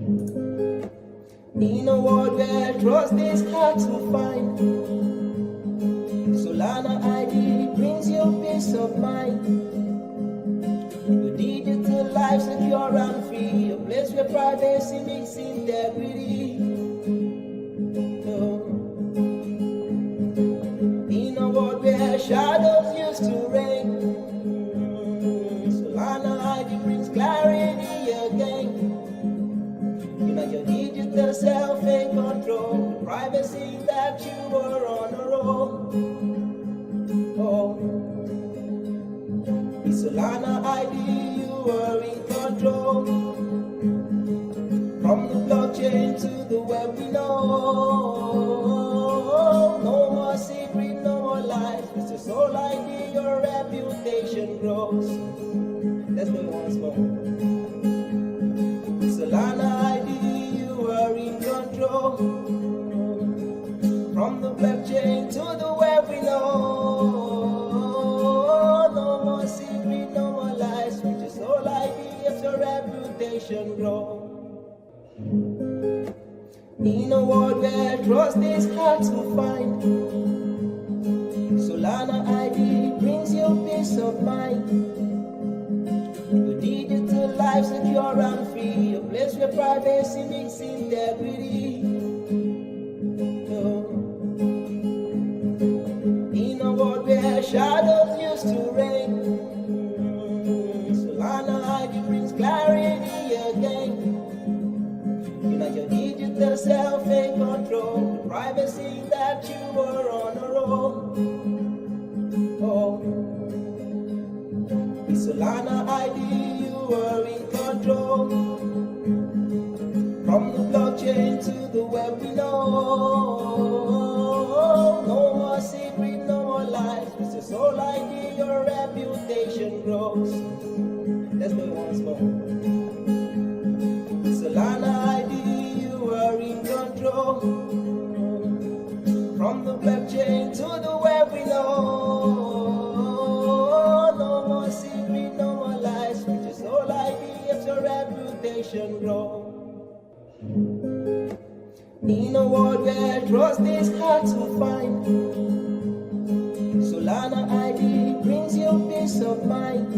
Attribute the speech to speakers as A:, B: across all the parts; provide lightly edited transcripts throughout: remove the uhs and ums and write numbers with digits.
A: In a world where trust is hard to find, Solana ID brings you peace of mind. Your digital life secure and free, a place where privacy meets integrity. In a world where shadows used to reign, Solana ID brings clarity again. You know your digital self in control, the privacy that you were on a roll. With Solana ID you are in control. From the blockchain to the web we know. No more secret, no more lies. With your soul ID your reputation grows. Let's go once more. With Solana ID you are in control. From the blockchain to the web we know. No more secret, no more lies. With your soul ID as your reputation grows. In a world where trust is hard to find, Solana ID brings you peace of mind. Your digital life secure and free, a place where privacy meets integrity. In a world where shadows used to reign, Solana ID brings clarity again. You know your digital self in control, the privacy that you were on a roll. With Solana ID you are in control. From the blockchain to the web we know. No more secret, no more lies. With your soul ID your reputation grows. Let's go once more. With Solana ID you are in control. From the blockchain to the web we know. No more secret, no more lies. With your soul ID as your reputation grows. In a world where trust is hard to find, Solana ID brings you peace of mind.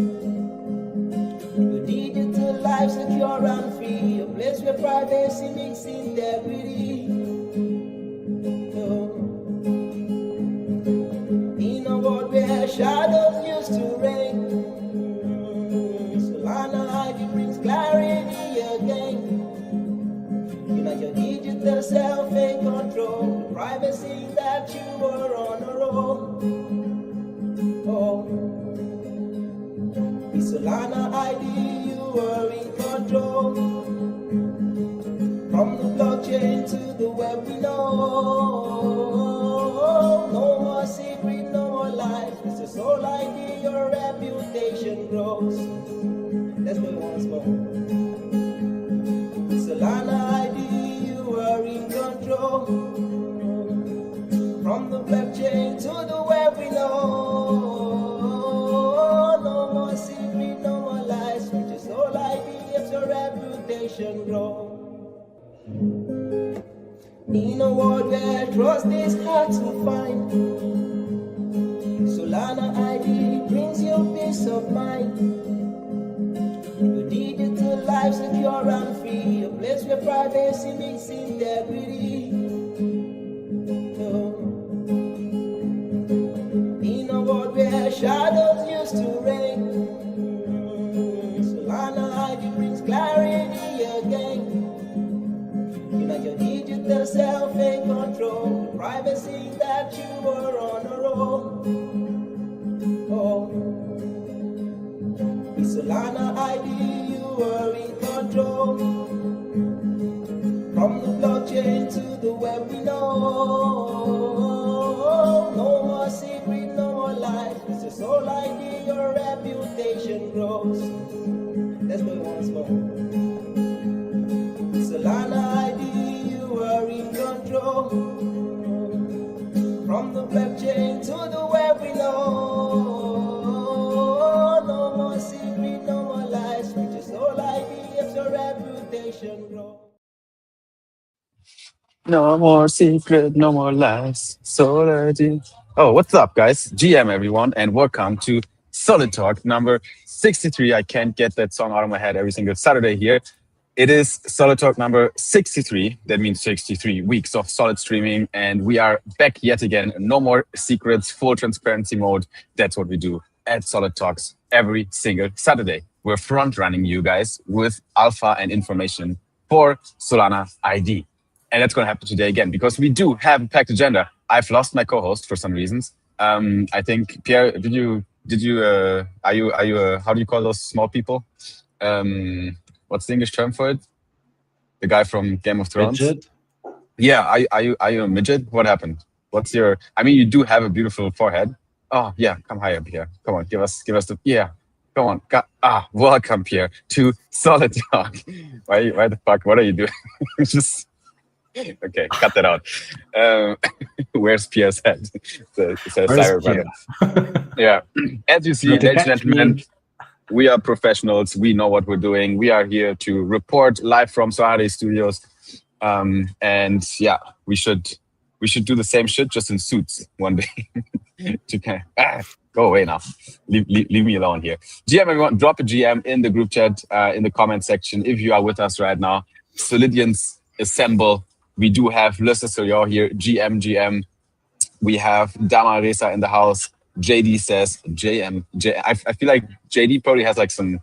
A: Your digital life secure and free, a place where privacy meets integrity. In a world where shadows used to reign, Solana ID brings clarity again. You know your digital self in control, the privacy that you were on a roll. With Solana ID you are in control. From the blockchain to the web we know. No more secret, no more lies. With your soul ID your reputation grows. Let's go once more. With Solana ID you are in control. From the blockchain to the web we know. No more secret, no more lies. With your soul ID as your reputation grows. In a world where trust is hard to find, Solana ID brings you peace of mind. Your digital life secure and free, a place where privacy meets integrity. In a world where shadows used to reign, Solana ID brings clarity again. You know your digital self in control, the privacy that you were on a roll. With Solana ID you are in control. From the blockchain to the web we know. No more secret, no more lies. With your soul ID your reputation grows. Let's go once more. With Solana ID you are in control. From the blockchain to the web we know. No more secret, no more lies. With your soul ID as your reputation grows.
B: No more secret, no more lies. Solid. Oh, what's up, guys? GM, everyone, and welcome to Solid Talk number 63. I can't get that song out of my head every single Saturday here. It is Solid Talk number 63. That means 63 weeks of solid streaming. And we are back yet again. No more secrets, full transparency mode. That's what we do at Solid Talks every single Saturday. We're front running you guys with alpha and information for Solana ID. And that's going to happen today again because we do have a packed agenda. I've lost my co-host for some reasons. I think Pierre, are you, how do you call those small people? What's the English term for it? The guy from Game of Thrones.
C: Midget?
B: Yeah, are you a midget? What happened? What's your? I mean, you do have a beautiful forehead. Oh yeah, come higher, Pierre. Come on, give us the yeah. Come on, welcome, Pierre, to Solid Talk. Why the fuck? What are you doing? Just. Okay, cut that out. Where's Pierre's head? Yeah. As you see, ladies and gentlemen, we are professionals. We know what we're doing. We are here to report live from Solana Studios. And yeah, we should do the same shit just in suits one day. Go away now. Leave me alone here. GM, everyone, drop a GM in the group chat, in the comment section if you are with us right now. Solidians assemble. We do have Lissa Soyor here, GM. We have Dama Reza in the house. JD says I feel like JD probably has like some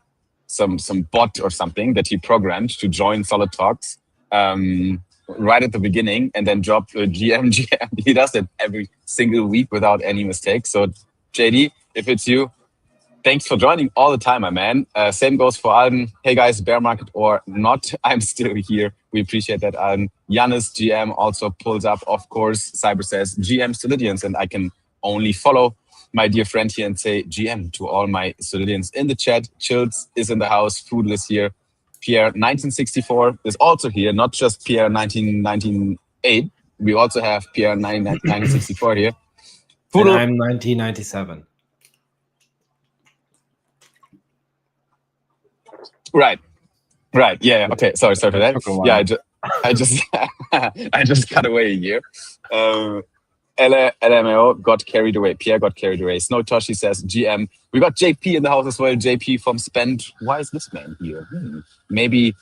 B: bot or something that he programmed to join Solid Talks right at the beginning and then drop GM. He does it every single week without any mistake. So JD, if it's you, thanks for joining all the time, my man. Same goes for Alden. Hey guys, bear market or not, I'm still here. We appreciate that, Alden. Giannis GM also pulls up, of course. Cyber says GM Solidians, and I can only follow my dear friend here and say GM to all my Solidians in the chat. Chills is in the house. Foodless here. Pierre 1964 is also here, not just Pierre 1998. We also have Pierre 1964 here.
C: And I'm 1997.
B: Right. Yeah. Okay. Sorry for that. Yeah. I just cut away a year. LMAO got carried away. Pierre got carried away. Snow Toshi says GM. We got JP in the house as well. JP from Spend. Why is this man here? Maybe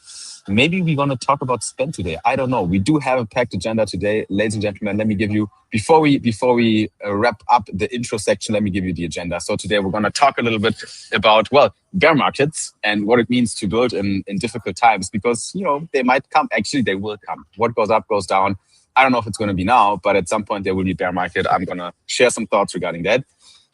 B: we want to talk about Spend today. I don't know. We do have a packed agenda today, ladies and gentlemen. Let me give you before we wrap up the intro section. Let me give you the agenda. So today we're going to talk a little bit about bear markets and what it means to build in difficult times because they might come. Actually, they will come. What goes up goes down. I don't know if it's going to be now, but at some point there will be bear market. I'm going to share some thoughts regarding that.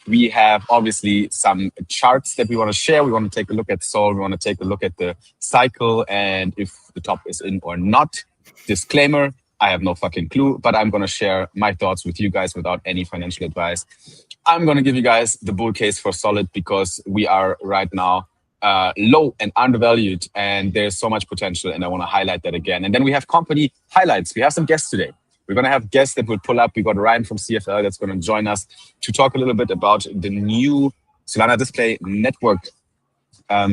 B: We have obviously some charts that we want to share. We want to take a look at Sol. We want to take a look at the cycle and if the top is in or not. Disclaimer, I have no fucking clue, but I'm going to share my thoughts with you guys without any financial advice. I'm going to give you guys the bull case for Solid because we are right now low and undervalued and there's so much potential and I want to highlight that again. And then we have company highlights. We have some guests today. We're going to have guests that will pull up. We got Ryan from CFL that's going to join us to talk a little bit about the new Solana Display Network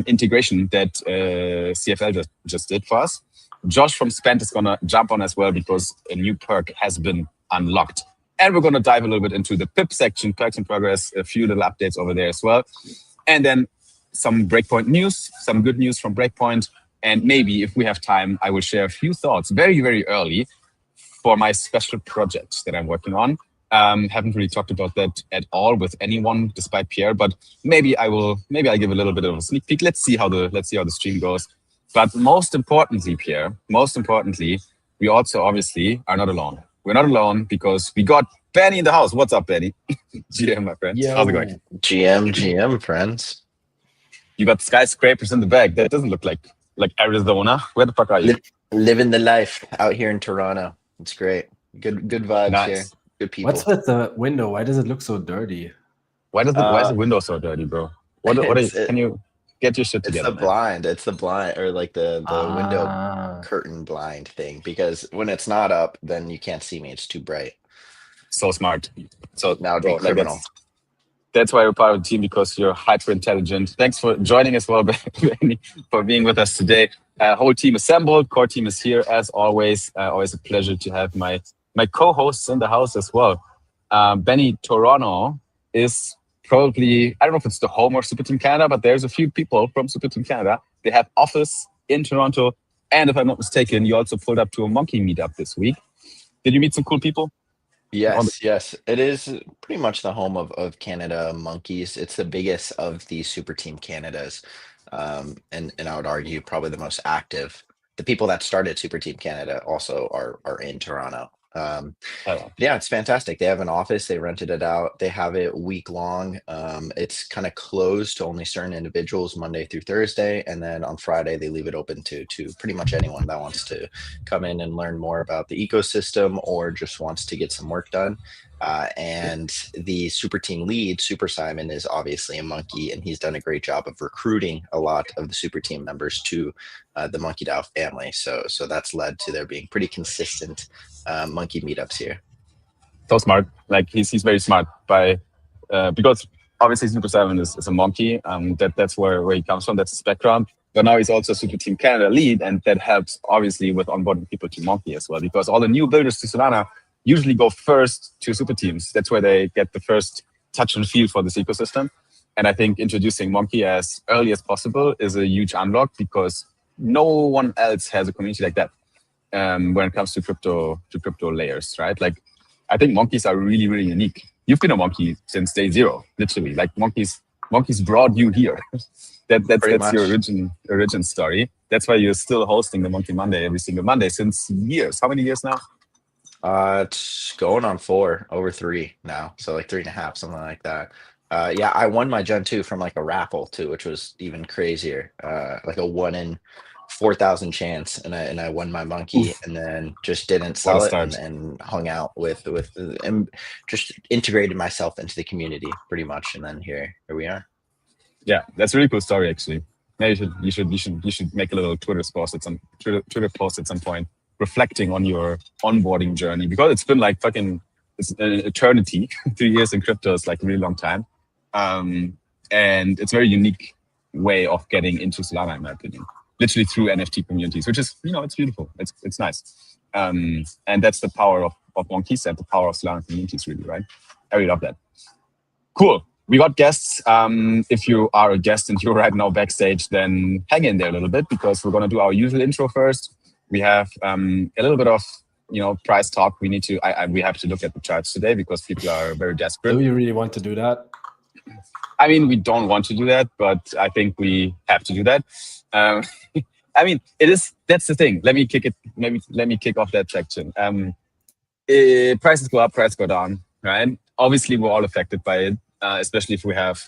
B: integration that CFL just did for us. Josh from Spend is going to jump on as well because a new perk has been unlocked. And we're going to dive a little bit into the PIP section, perks in progress, a few little updates over there as well. And then some Breakpoint news, some good news from Breakpoint. And maybe if we have time, I will share a few thoughts very, very early for my special project that I'm working on. Haven't really talked about that at all with anyone, despite Pierre. But maybe I'll give a little bit of a sneak peek. Let's see how the stream goes. But most importantly, Pierre, we also obviously are not alone. We're not alone because we got Benny in the house. What's up, Benny? GM, my friend.
D: Yo.
B: How's it going?
D: GM, friends.
B: You got skyscrapers in the back. That doesn't look like Arizona. Where the fuck are you?
D: Living the life out here in Toronto. It's great. Good vibes here. Good people.
C: What's with the window? Why does it look so dirty?
B: Why is the window so dirty, bro? Can you get your shit together?
D: It's the blind. It's the blind or like the window curtain blind thing. Because when it's not up, then you can't see me. It's too bright.
B: So smart. So
D: now it'd be criminal.
B: That's why we're part of the team because you're hyper intelligent. Thanks for joining as well, Benny, for being with us today. Whole team assembled. Core team is here as always. Always a pleasure to have my co-hosts in the house as well. Benny Toronto is probably, I don't know if it's the home or Super Team Canada, but there's a few people from Super Team Canada. They have office in Toronto. And if I'm not mistaken, you also pulled up to a monkey meetup this week. Did you meet some cool people?
D: Yes. It is pretty much the home of Canada Monkeys. It's the biggest of the Super Team Canadas. And I would argue probably the most active. The people that started Super Team Canada also are in Toronto. Yeah, it's fantastic. They have an office. They rented it out. They have it week long. It's kind of closed to only certain individuals Monday through Thursday, and then on Friday they leave it open to pretty much anyone that wants to come in and learn more about the ecosystem or just wants to get some work done. And the Super Team lead, Super Simon, is obviously a monkey, and he's done a great job of recruiting a lot of the Super Team members to the Monkey DAO family. So that's led to there being pretty consistent monkey meetups here.
B: So smart. Like he's very smart because obviously Super Simon is a monkey. That's where he comes from. That's his background. But now he's also Super Team Canada lead, and that helps obviously with onboarding people to Monkey as well, because all the new builders to Solana usually go first to super teams. That's where they get the first touch and feel for this ecosystem. And I think introducing Monkey as early as possible is a huge unlock, because no one else has a community like that when it comes to crypto layers, right? Like, I think monkeys are really, really unique. You've been a monkey since day zero, literally. Like monkeys brought you here. That's your origin story. That's why you're still hosting the Monkey Monday every single Monday since years. How many years now?
D: It's going on over 3 now, so like 3.5, something like that. Yeah, I won my Gen 2 from like a raffle too, which was even crazier. Like a 1 in 4,000 chance, and I won my monkey. Oof. And then just didn't sell it and hung out with and just integrated myself into the community pretty much, and then here we are.
B: Yeah, that's a really cool story actually. Yeah, you should make a little Twitter post at some point, reflecting on your onboarding journey, because it's been like it's an eternity. 3 years in crypto is like a really long time. And it's a very unique way of getting into Solana, in my opinion, literally through NFT communities, which is, it's beautiful. It's nice. And that's the power of monkeys and the power of Solana communities, really, right? I really love that. Cool. We got guests. If you are a guest and you're right now backstage, then hang in there a little bit, because we're going to do our usual intro first. We have a little bit of, price talk. We have to look at the charts today because people are very desperate.
C: Do you really want to do that?
B: I mean, we don't want to do that, but I think we have to do that. I mean, that's the thing. Let me kick off that section. Prices go up, prices go down, right? Obviously, we're all affected by it, especially if we have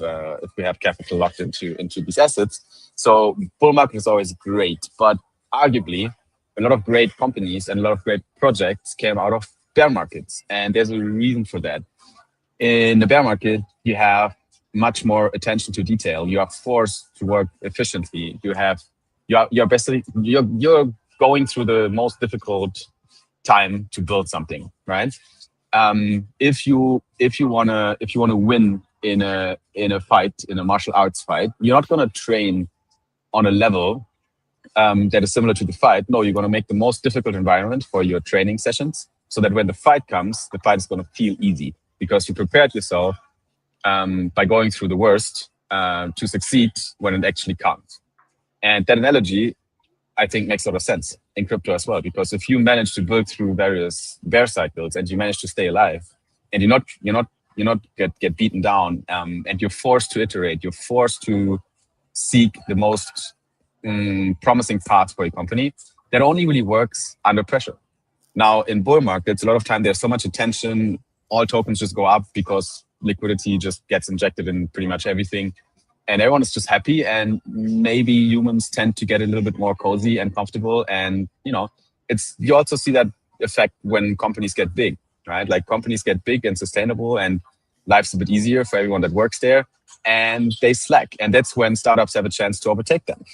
B: capital locked into these assets. So bull market is always great, but arguably, a lot of great companies and a lot of great projects came out of bear markets, and there's a reason for that. In the bear market, you have much more attention to detail. You are forced to work efficiently. You're going through the most difficult time to build something, right? If you wanna win in a fight, in a martial arts fight, you're not gonna train on a level that is similar to the fight. No, you're gonna make the most difficult environment for your training sessions, so that when the fight comes, the fight is gonna feel easy, because you prepared yourself by going through the worst to succeed when it actually counts. And that analogy, I think, makes a lot of sense in crypto as well, because if you manage to build through various bear cycles and you manage to stay alive, and you're not get beaten down, and you're forced to iterate, you're forced to seek the most promising path for your company, that only really works under pressure. Now, in bull markets, a lot of time there's so much attention, all tokens just go up because liquidity just gets injected in pretty much everything, and everyone is just happy, and maybe humans tend to get a little bit more cozy and comfortable. And you also see that effect when companies get big, right? Like companies get big and sustainable, and life's a bit easier for everyone that works there, and they slack. And that's when startups have a chance to overtake them,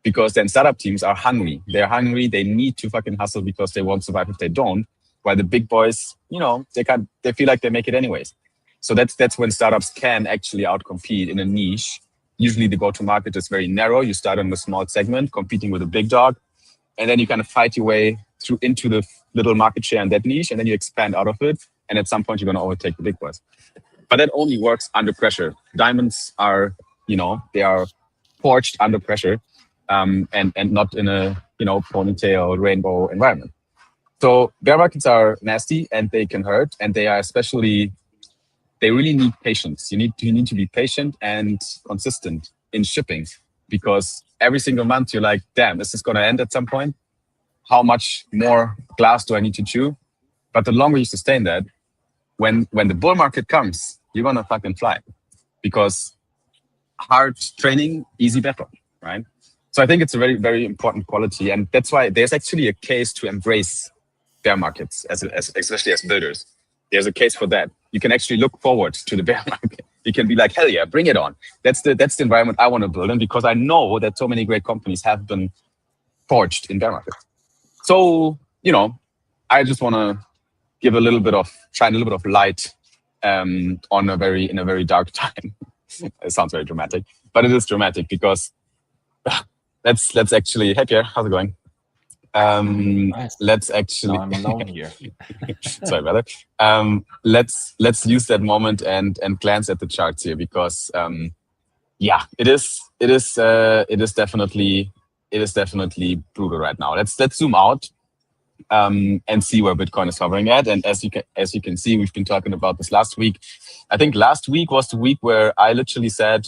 B: because then startup teams are hungry. They're hungry. They need to fucking hustle because they won't survive if they don't. While the big boys, they feel like they make it anyways. So that's when startups can actually outcompete in a niche usually the go-to-market is very narrow. You start on a small segment, competing with a big dog, and then you kind of fight your way through into the little market share in that niche, and then you expand out of it. And at some point, you're going to overtake the big boys. But that only works under pressure. Diamonds are, they are forged under pressure, and not in a, ponytail rainbow environment. So bear markets are nasty and they can hurt, and they are they really need patience. You need to be patient and consistent in shipping, because every single month you're like, damn, is this going to end at some point? How much more glass do I need to chew? But the longer you sustain that, when the bull market comes, you're going to fucking fly, because hard training, easy battle, right? So I think it's a very, very important quality. And that's why there's actually a case to embrace bear markets, especially as builders. There's a case for that. You can actually look forward to the bear market. You can be like, hell yeah, bring it on. That's the environment I want to build in, because I know that so many great companies have been forged in bear markets. So, I just want to shine a little bit of light in a very dark time. It sounds very dramatic, but it is dramatic because let's actually, hey Pierre, how's it going?
C: Nice.
B: Let's actually.
C: No, I'm alone here.
B: Sorry, brother. Let's use that moment and glance at the charts here, because it is definitely brutal right now. Let's zoom out and see where Bitcoin is hovering at. And as you can see, we've been talking about this last week. I think last week was the week where I literally said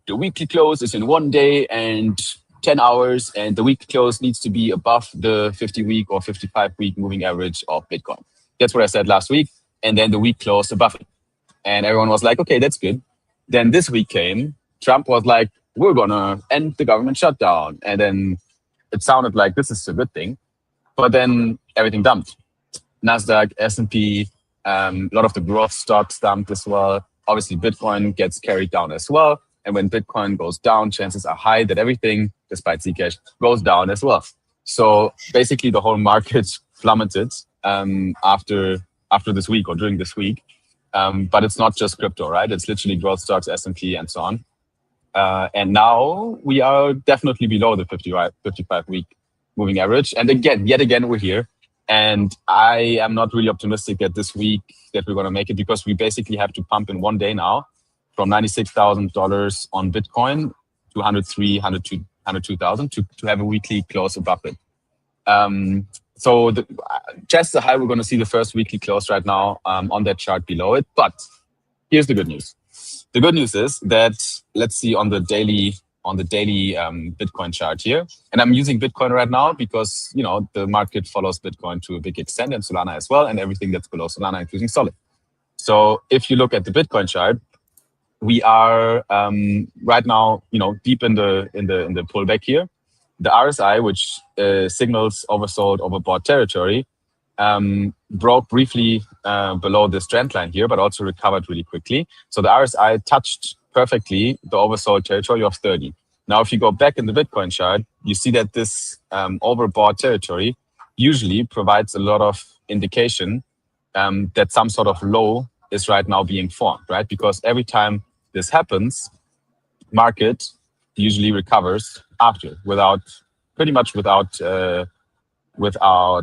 B: the weekly close is in 1 day and 10 hours, and the weekly close needs to be above the 50-week or 55-week moving average of Bitcoin. That's what I said last week. And then the week closed above it. And everyone was like, okay, that's good. Then this week came, Trump was like, we're going to end the government shutdown. And then it sounded like this is a good thing. But then everything dumped. NASDAQ, S&P, a lot of the growth stocks dumped as well. Obviously, Bitcoin gets carried down as well. And when Bitcoin goes down, chances are high that everything, despite Zcash, goes down as well. So basically, the whole market plummeted after this week or during this week. But it's not just crypto, right? It's literally growth stocks, S&P, and so on. And now we are definitely below the 55-week moving average. And yet again, we're here. And I am not really optimistic that this week that we're going to make it, because we basically have to pump in 1 day now from $96,000 on Bitcoin to 102,000 to have a weekly close above it. So just the high, we're going to see the first weekly close right now on that chart below it. But here's the good news. The good news is that, let's see on the daily Bitcoin chart here. And I'm using Bitcoin right now because, the market follows Bitcoin to a big extent, and Solana as well, and everything that's below Solana, including Solid. So if you look at the Bitcoin chart, we are right now, deep in the pullback here. The RSI, which signals oversold, overbought territory, broke briefly below this trend line here, but also recovered really quickly. So the RSI touched perfectly the oversold territory of 30. Now, if you go back in the Bitcoin chart, you see that this overbought territory usually provides a lot of indication that some sort of low is right now being formed, right? Because every time this happens, market usually recovers after, without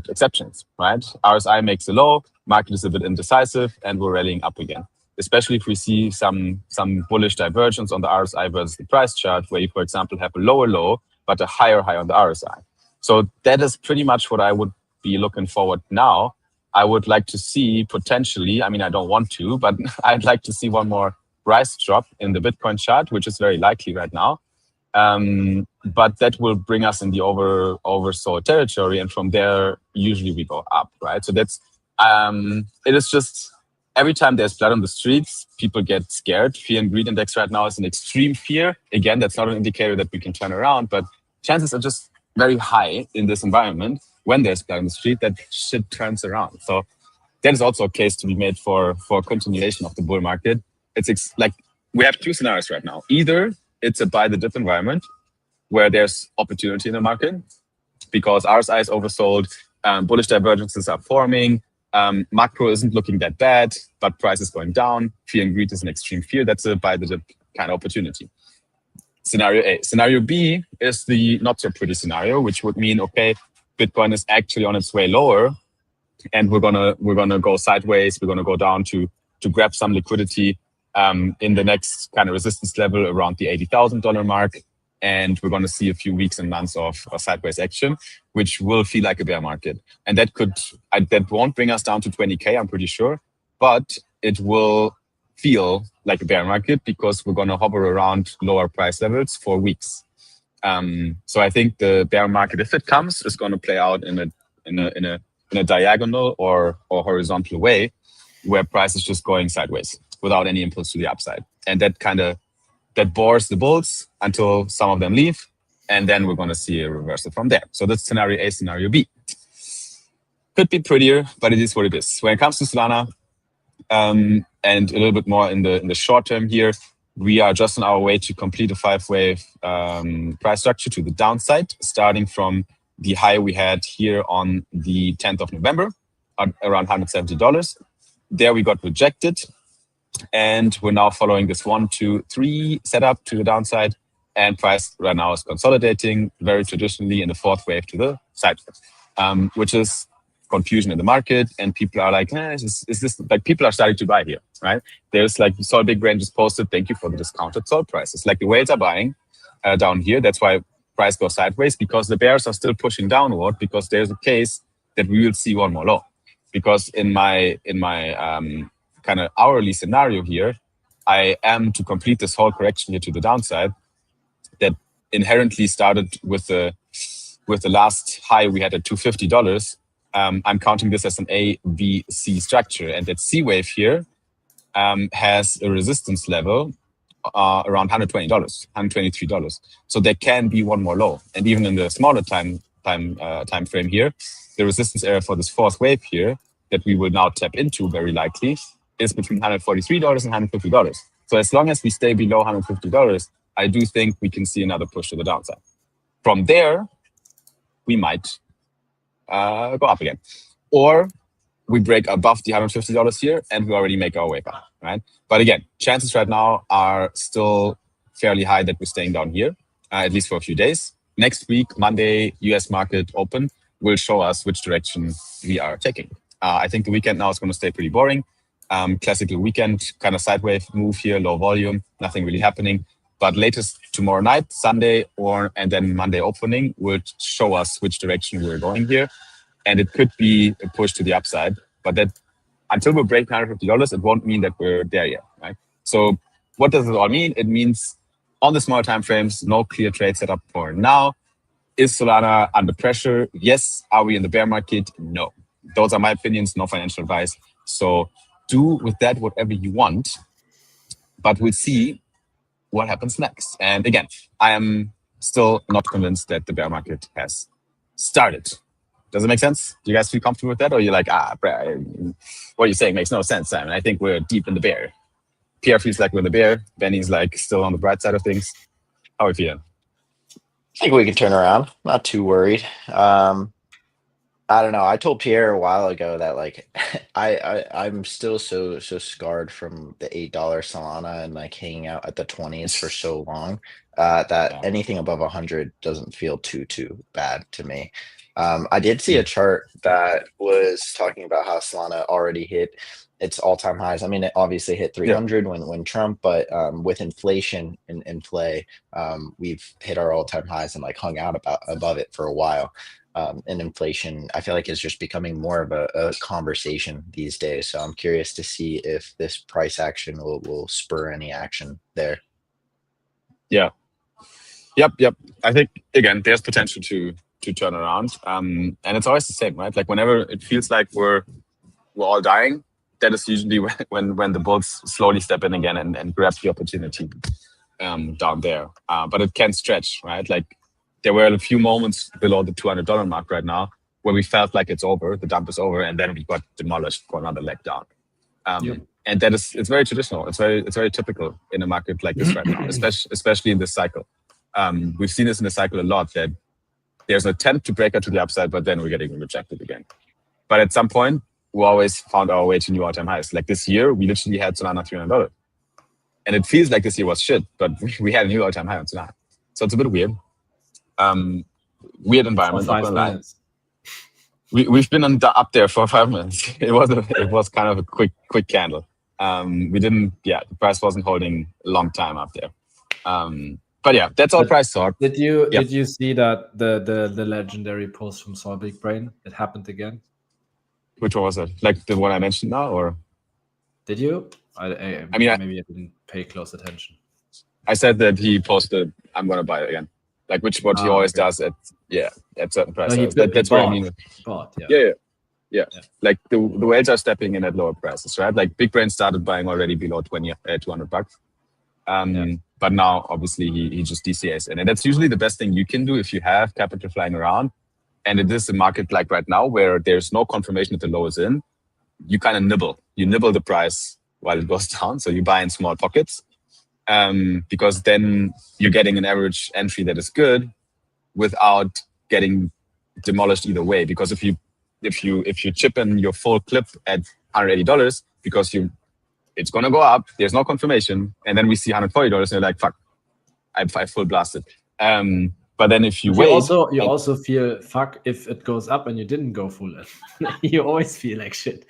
B: exceptions, right? RSI makes a low, market is a bit indecisive, and we're rallying up again. Especially if we see some bullish divergence on the RSI versus the price chart, where you, for example, have a lower low, but a higher high on the RSI. So that is pretty much what I would be looking forward now. I would like to see potentially, I don't want to, but I'd like to see one more price drop in the Bitcoin chart, which is very likely right now. But that will bring us in the oversold territory, and from there, usually we go up, right? So that's, it is just, every time there's blood on the streets, people get scared. Fear and greed index right now is an extreme fear. Again, that's not an indicator that we can turn around, but chances are just very high in this environment when there's blood on the street that shit turns around. So that is also a case to be made for continuation of the bull market. It's like we have two scenarios right now. Either it's a buy the dip environment where there's opportunity in the market because RSI is oversold, bullish divergences are forming, macro isn't looking that bad, but price is going down. Fear and greed is an extreme fear. That's a buy the dip kind of opportunity. Scenario A. Scenario B is the not so pretty scenario, which would mean, okay, Bitcoin is actually on its way lower, and we're gonna go sideways. We're gonna go down to grab some liquidity in the next kind of resistance level around the $80,000 mark, and we're gonna see a few weeks and months of sideways action, which will feel like a bear market, and that won't bring us down to 20K, I'm pretty sure, but it will feel like a bear market because we're gonna hover around lower price levels for weeks. So I think the bear market, if it comes, is going to play out in a diagonal or horizontal way, where price is just going sideways without any impulse to the upside, and that bores the bulls until some of them leave, and then we're going to see a reversal from there. So that's scenario A. Scenario B could be prettier, but it is what it is. When it comes to Solana, and a little bit more in the short term here, we are just on our way to complete a 5-wave price structure to the downside, starting from the high we had here on the 10th of November, at around $170. There we got rejected, and we're now following this 1, 2, 3 setup to the downside, and price right now is consolidating very traditionally in the 4th wave to the side, which is confusion in the market, and people are like, is this like, people are starting to buy here, right? There's like, Sol Big Brain just posted, thank you for the discounted Sol prices. Like the whales are buying down here. That's why price goes sideways, because the bears are still pushing downward, because there's a case that we will see one more low. Because in my kind of hourly scenario here, I am to complete this whole correction here to the downside that inherently started with the last high we had at $250. I'm counting this as an A, B, C structure, and that C wave here has a resistance level around $120, $123. So there can be one more low, and even in the smaller time frame here, the resistance area for this 4th wave here that we will now tap into very likely is between $143 and $150. So as long as we stay below $150, I do think we can see another push to the downside. From there, we might go up again, or we break above the $150 here and we already make our way up, right? But again, chances right now are still fairly high that we're staying down here, at least for a few days. Next week, Monday, US market open will show us which direction we are taking. I think the weekend now is going to stay pretty boring. Classical weekend kind of sideways move here, low volume, nothing really happening. But latest tomorrow night, Sunday, and then Monday opening will show us which direction we're going here. And it could be a push to the upside, but that until we break $150, it won't mean that we're there yet, right? So what does it all mean? It means on the smaller time frames, no clear trade setup for now. Is Solana under pressure? Yes. Are we in the bear market? No. Those are my opinions, no financial advice. So do with that whatever you want, but we'll see what happens next. And again, I am still not convinced that the bear market has started. Does it make sense? Do you guys feel comfortable with that? Or you're like, what you're saying makes no sense, Simon. I think we're deep in the bear. Pierre feels like we're in the bear. Benny's like still on the bright side of things. How are you feeling?
D: I think we can turn around. Not too worried. I don't know. I told Pierre a while ago that like I'm still so scarred from the $8 Solana and like hanging out at the 20s for so long that anything above 100 doesn't feel too bad to me. I did see a chart that was talking about how Solana already hit its all-time highs. I mean, it obviously hit 300 when Trump, but with inflation in play, we've hit our all-time highs and like hung out above it for a while. And inflation, I feel like, is just becoming more of a conversation these days. So I'm curious to see if this price action will spur any action there.
B: Yeah. Yep. I think, again, there's potential to turn around. And it's always the same, right? Like whenever it feels like we're all dying, that is usually when the bulls slowly step in again and grab the opportunity down there. But it can stretch, right? Like there were a few moments below the $200 mark right now where we felt like it's over, the dump is over, and then we got demolished for another leg down. And that it's very traditional. It's very typical in a market like this right now, especially in this cycle. We've seen this in the cycle a lot, that there's an attempt to break out to the upside, but then we're getting rejected again. But at some point, we always found our way to new all-time highs. Like this year, we literally had Solana $300. And it feels like this year was shit, but we had a new all-time high on Solana. So it's a bit weird. Weird environment. Not gonna lie. We've been up there for 5 minutes. It was kind of a quick candle. The price wasn't holding a long time up there. But yeah, that's all price talk.
C: Did you see that the legendary post from Saul Big Brain? It happened again.
B: Which one was it? Like the one I mentioned now, or
C: did you? I mean, maybe I didn't pay close attention.
B: I said that he posted, "I'm gonna buy it again," like what he always does at certain prices. That's what I mean. Yeah. Like the whales are stepping in at lower prices, right? Like Big Brain started buying already below $200. But now obviously he just DCAs in, and that's usually the best thing you can do if you have capital flying around. And it is a market like right now where there's no confirmation that the low is in. You kind of nibble the price while it goes down. So you buy in small pockets, because then you're getting an average entry that is good without getting demolished either way. Because if you chip in your full clip at $180 because it's gonna go up, there's no confirmation, and then we see $140 and you're like, fuck, I full blasted. But then if you wait,
C: you also feel fuck if it goes up and you didn't go full in. You always feel like shit.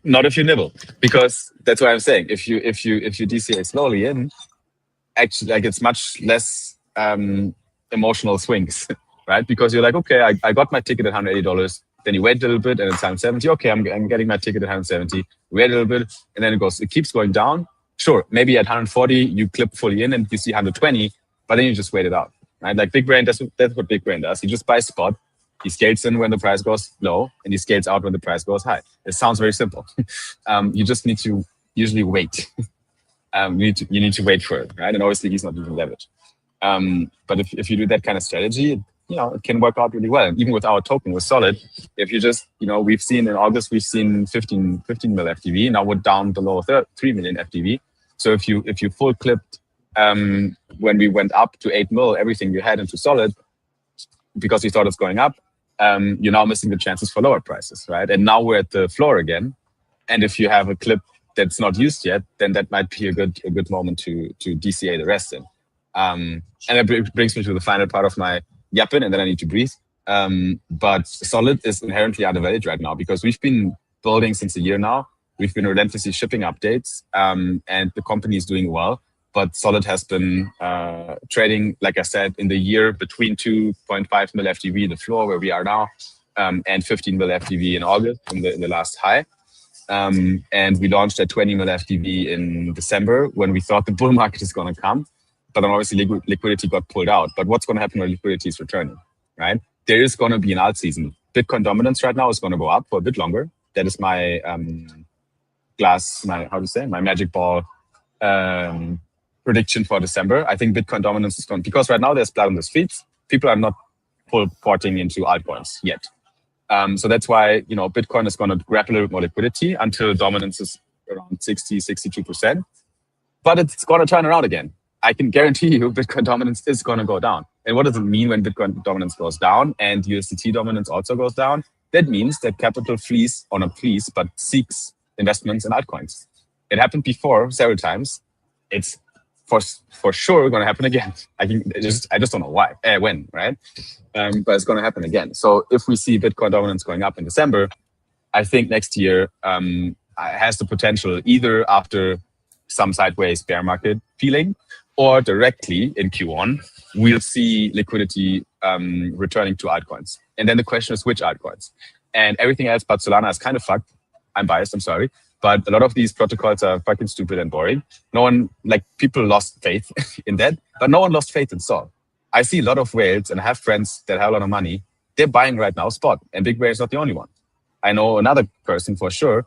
B: Not if you nibble, because that's what I'm saying. If you DCA slowly in, actually, like, it's much less emotional swings, right? Because you're like, okay, I got my ticket at $180. Then you wait a little bit and it's $170. Okay, I'm getting my ticket at $170. Wait a little bit, and then it keeps going down. Sure, maybe at $140 you clip fully in and you see $120, but then you just wait it out. Right? Like Big Brain, that's what Big Brain does. He just buys spot. He scales in when the price goes low, and he scales out when the price goes high. It sounds very simple. You just need to usually wait. You need to wait for it, right? And obviously he's not using leverage. But if you do that kind of strategy, it can work out really well. And even with our token, with Solid, if you just, we've seen in August, we've seen 15 mil FTV. Now we're down below 3 million FTV. So if you full clipped when we went up to 8 mil, everything you had into Solid, because you thought it's going up, you're now missing the chances for lower prices, right? And now we're at the floor again. And if you have a clip that's not used yet, then that might be a good moment to DCA the rest in. And that brings me to the final part of my yapping, and then I need to breathe. But Solid is inherently undervalued right now because we've been building since a year now. We've been relentlessly shipping updates, and the company is doing well. But Solid has been trading, like I said, in the year between 2.5 mil FTV, the floor where we are now, and 15 mil FTV in August, in the last high. And we launched at 20 mil FTV in December when we thought the bull market is going to come. But then obviously liquidity got pulled out. But what's going to happen when liquidity is returning, right? There is going to be an alt season. Bitcoin dominance right now is going to go up for a bit longer. That is my my magic ball prediction for December. I think Bitcoin dominance is going, because right now there's blood on the streets. People are not full porting into altcoins yet. So that's why, Bitcoin is going to grab a little bit more liquidity until dominance is around 62%. But it's going to turn around again. I can guarantee you Bitcoin dominance is going to go down. And what does it mean when Bitcoin dominance goes down and USDT dominance also goes down? That means that capital flees, or not flees, but seeks investments in altcoins. It happened before several times. It's for sure going to happen again. I just don't know why, when, right? But it's going to happen again. So if we see Bitcoin dominance going up in December, I think next year has the potential, either after some sideways bear market feeling, or directly in Q1, we'll see liquidity returning to altcoins. And then the question is which altcoins. And everything else but Solana is kind of fucked. I'm biased, I'm sorry. But a lot of these protocols are fucking stupid and boring. People lost faith in that, but no one lost faith in Sol. I see a lot of whales, and I have friends that have a lot of money. They're buying right now spot, and Big Brain is not the only one. I know another person for sure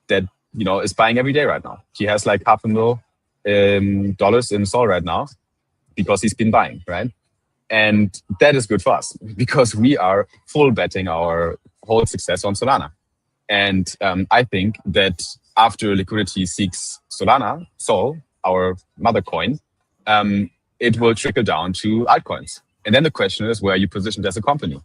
B: that, is buying every day right now. He has like $500,000 in Sol right now because he's been buying, right? And that is good for us because we are full betting our whole success on Solana. And I think that after liquidity seeks Solana, Sol, our mother coin, it will trickle down to altcoins. And then the question is, where are you positioned as a company?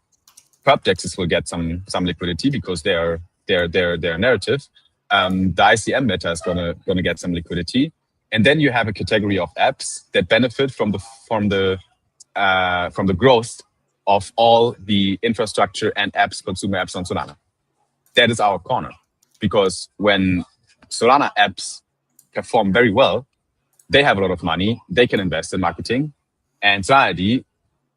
B: Perp dexes will get some liquidity because they're narrative. The ICM meta is gonna get some liquidity. And then you have a category of apps that benefit from the growth of all the infrastructure and apps, consumer apps on Solana. That is our corner, because when Solana apps perform very well, they have a lot of money, they can invest in marketing, and Solana ID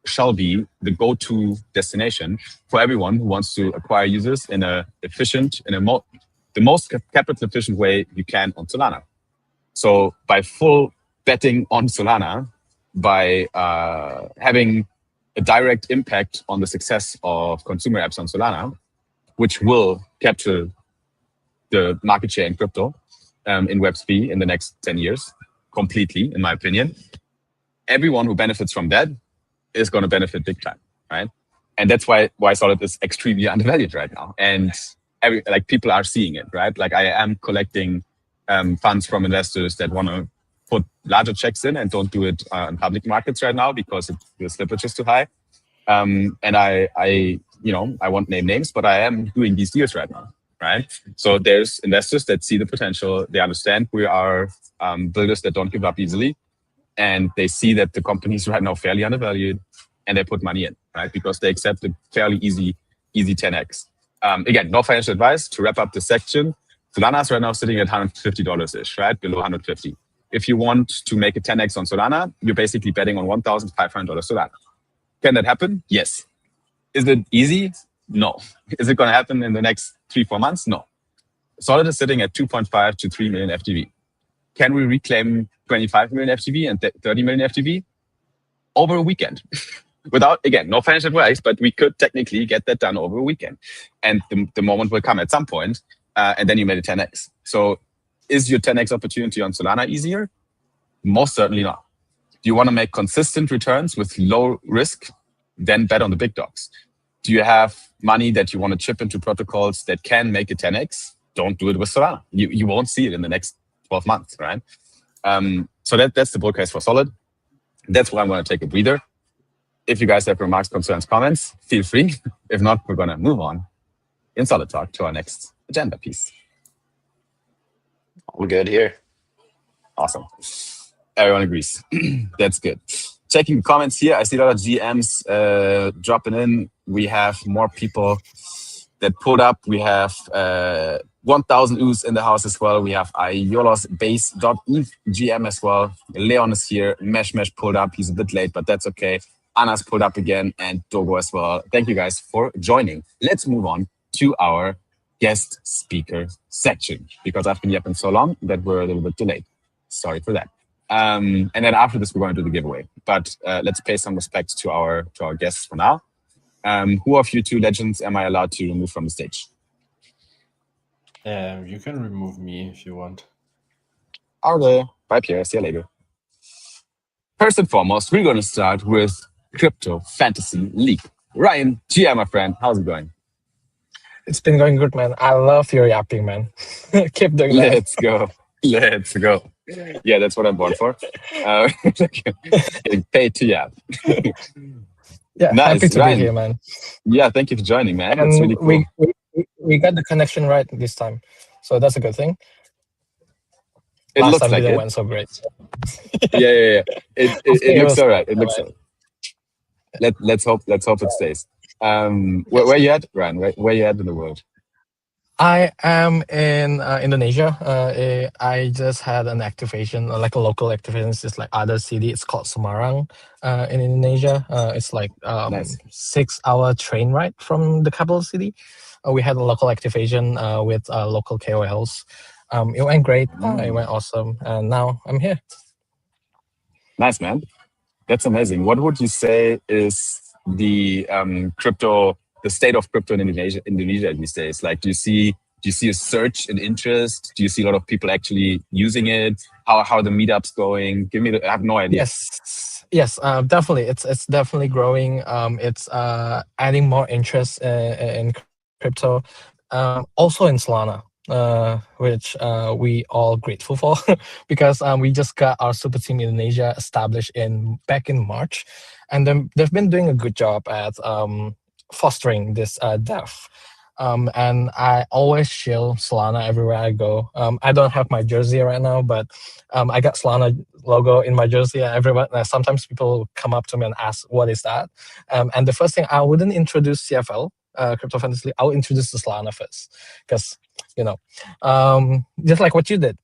B: shall be the go-to destination for everyone who wants to acquire users in a efficient, the most capital efficient way you can on Solana. So by full betting on Solana, by having a direct impact on the success of consumer apps on Solana, which will capture the market share in crypto in Web3 in the next 10 years, completely, in my opinion. Everyone who benefits from that is going to benefit big time, right? And that's why Solid is extremely undervalued right now. And people are seeing it, right? Like I am collecting funds from investors that want to put larger checks in and don't do it in public markets right now because the slippage is too high. And I won't name names, but I am doing these deals right now, right? So there's investors that see the potential. They understand we are builders that don't give up easily. And they see that the company is right now fairly undervalued, and they put money in, right? Because they accept a fairly easy 10x. Again, no financial advice. To wrap up this section, Solana is right now sitting at $150-ish, right? Below 150. If you want to make a 10x on Solana, you're basically betting on $1,500 Solana. Can that happen? Yes. Is it easy? No. Is it going to happen in the next 3-4 months? No. Solid is sitting at 2.5 to 3 million FTV. Can we reclaim 25 million FTV and 30 million FTV over a weekend? Without, again, no financial advice, but we could technically get that done over a weekend. And the moment will come at some point, and then you made a 10x. So is your 10x opportunity on Solana easier? Most certainly not. Do you want to make consistent returns with low risk? Then bet on the big dogs. Do you have money that you want to chip into protocols that can make a 10x? Don't do it with Solana. You won't see it in the next 12 months, right? So that's the bull case for Solid. That's why I'm going to take a breather. If you guys have remarks, concerns, comments, feel free. If not, we're going to move on in Solid Talk to our next agenda piece.
D: All good here.
B: Awesome. Everyone agrees. That's good. Checking comments here. I see a lot of GMs dropping in. We have more people that pulled up. We have 1,000 Oos in the house as well. We have IolosBase.eth GM as well. Leon is here. Mesh pulled up. He's a bit late, but that's okay. Anna's pulled up again, and Dogo as well. Thank you guys for joining. Let's move on to our guest speaker section, because I've been yapping so long that we're a little bit delayed. Sorry for that. And then after this, we're going to do the giveaway. But let's pay some respect to our guests for now. Who of you two legends am I allowed to remove from the stage?
C: You can remove me if you want.
B: Okay. Bye, Pierre. See you later. First and foremost, we're going to start with Crypto Fantasy League. Ryan, GM, my friend, how's it going?
E: It's been going good, man. I love your yapping, man. Keep doing that.
B: Let's go. Let's go. Yeah, that's what I'm born for. Getting paid to yap.
E: Yeah,
B: Nice,
E: happy to
B: Ryan.
E: be here, man.
B: Yeah, thank you for joining, man.
E: And
B: That's really cool.
E: we got the connection right this time, so that's a good thing.
B: It
E: Last
B: looks
E: time
B: like
E: didn't
B: it.
E: went so great.
B: Yeah. It
E: it
B: looks
E: was
B: all right. It looks all right. Let's hope it stays. Where you at, Ryan? Where you at in the world?
E: I am in Indonesia. I just had an activation, like a local activation. It's just like other city. It's called Semarang in Indonesia. It's like
B: Nice.
E: 6-hour train ride from the capital city. We had a local activation with local KOLs. It went great. It went awesome. And now I'm here.
B: Nice, man. That's amazing. What would you say is the the state of crypto in Indonesia these days? Like, do you see a surge in interest? Do you see a lot of people actually using it? How are the meetups going? I have no idea.
E: Yes, definitely. It's definitely growing. It's adding more interest in crypto. Also in Solana, which we all grateful for, because we just got our super team in Indonesia established back in March, and they've been doing a good job at fostering this dev. And I always shill Solana everywhere I go. I don't have my jersey right now, but I got Solana logo in my jersey. Everyone, sometimes people come up to me and ask, "What is that?" And the first thing, I wouldn't introduce CFL, Crypto Fantasy League. I'll introduce the Solana first, because just like what you did,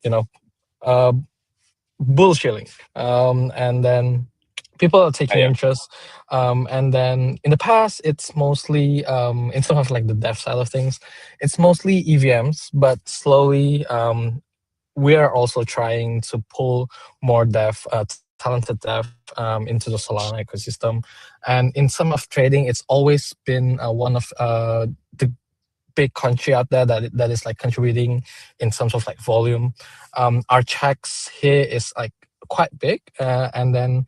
E: bullshilling, and then people are taking
B: Yeah.
E: interest, and then in the past it's mostly instead of like the dev side of things, it's mostly EVMs, but slowly we are also trying to pull more dev, talented dev, into the Solana ecosystem. And in some of trading, it's always been one of the big country out there that is like contributing in terms of like volume. Our checks here is like quite big, and then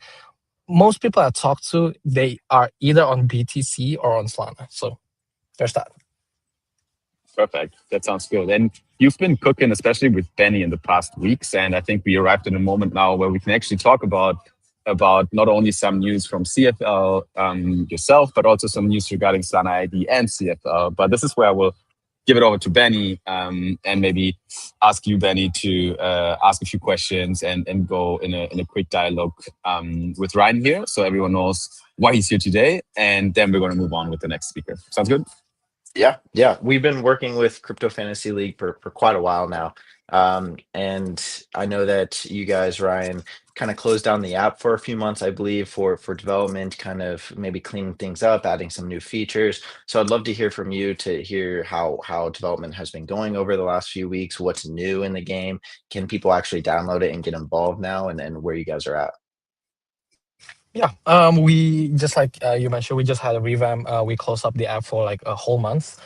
E: most people I talk to, they are either on BTC or on Solana. So there's that.
B: Perfect. That sounds good. And you've been cooking, especially with Benny, in the past weeks. And I think we arrived in a moment now where we can actually talk about not only some news from CFL yourself, but also some news regarding Solana ID and CFL. But this is where I will give it over to Benny, and maybe ask you, Benny, to ask a few questions and go in a quick dialogue with Ryan here, so everyone knows why he's here today. And then we're going to move on with the next speaker. Sounds good?
D: Yeah. We've been working with Crypto Fantasy League for quite a while now. And I know that you guys, Ryan, kind of closed down the app for a few months, I believe, for development, kind of maybe cleaning things up, adding some new features. So I'd love to hear from you, to hear how development has been going over the last few weeks, what's new in the game, can people actually download it and get involved now, and then where you guys are at.
E: Yeah, we just like you mentioned, we just had a revamp. We closed up the app for like a whole month.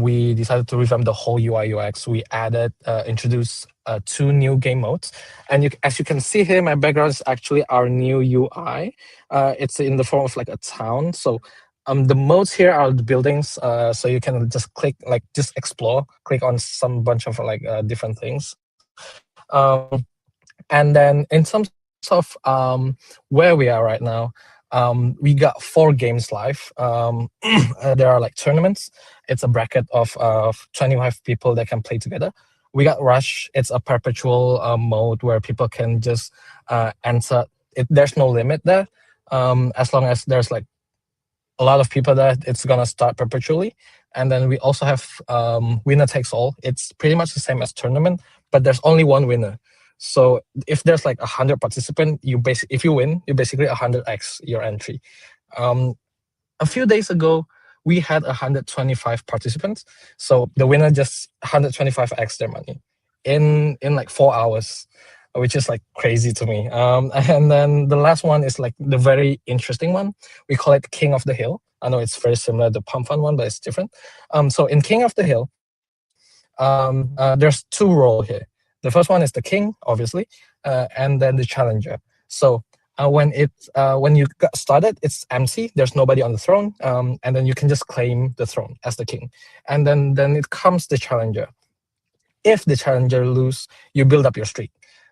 E: We decided to revamp the whole UI UX. We added, introduced 2 new game modes, and as you can see here, my background is actually our new UI. It's in the form of like a town. So the modes here are the buildings. So you can just click, like just explore, click on some bunch of like different things. And then in terms of where we are right now, we got 4 games live. There are like tournaments. It's a bracket of 25 people that can play together. We got Rush. It's a perpetual mode where people can just enter. There's no limit there. As long as there's like a lot of people there, it's gonna start perpetually. And then we also have winner takes all. It's pretty much the same as tournament, but there's only one winner. So if there's like 100 participants, if you win, you basically 100x your entry. A few days ago, we had 125 participants. So the winner just 125x their money in like 4 hours, which is like crazy to me. And then the last one is like the very interesting one. We call it King of the Hill. I know it's very similar to the Pump Fund one, but it's different. So in King of the Hill, there's 2 roles here. The first one is the king, obviously, and then the challenger. So when you got started, it's empty. There's nobody on the throne, and then you can just claim the throne as the king. And then it comes the challenger. If the challenger lose, you build up your streak.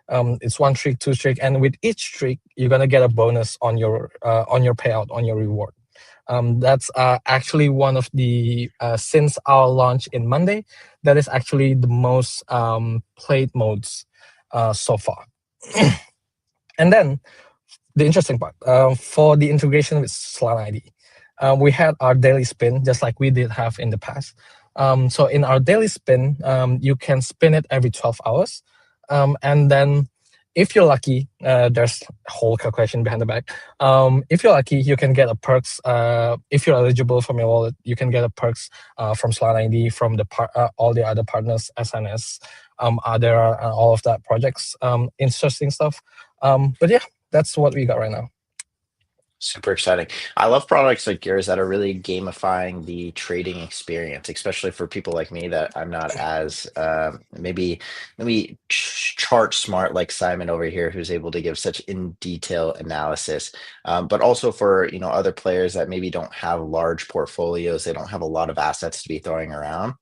E: It's 1 streak, 2 streak, and with each streak, you're gonna get a bonus on your payout, on your reward. That's actually one of the, since our launch in Monday, that is actually the most played modes so far. And then the interesting part, for the integration with Solana ID, we had our daily spin, just like we did have in the past. So in our daily spin, you can spin it every 12 hours. And then if you're lucky, there's a whole calculation behind the back. If you're lucky, you can get a perks. If you're eligible from your wallet, you can get a perks from Solana ID, from all the other partners, SNS. There are all of that projects. Interesting stuff. But yeah, that's what we got right now.
D: Super exciting. I love products like yours that are really gamifying the trading experience, especially for people like me that I'm not as maybe chart smart like Simon over here, who's able to give such in detail analysis. But also for other players that maybe don't have large portfolios, they don't have a lot of assets to be throwing around.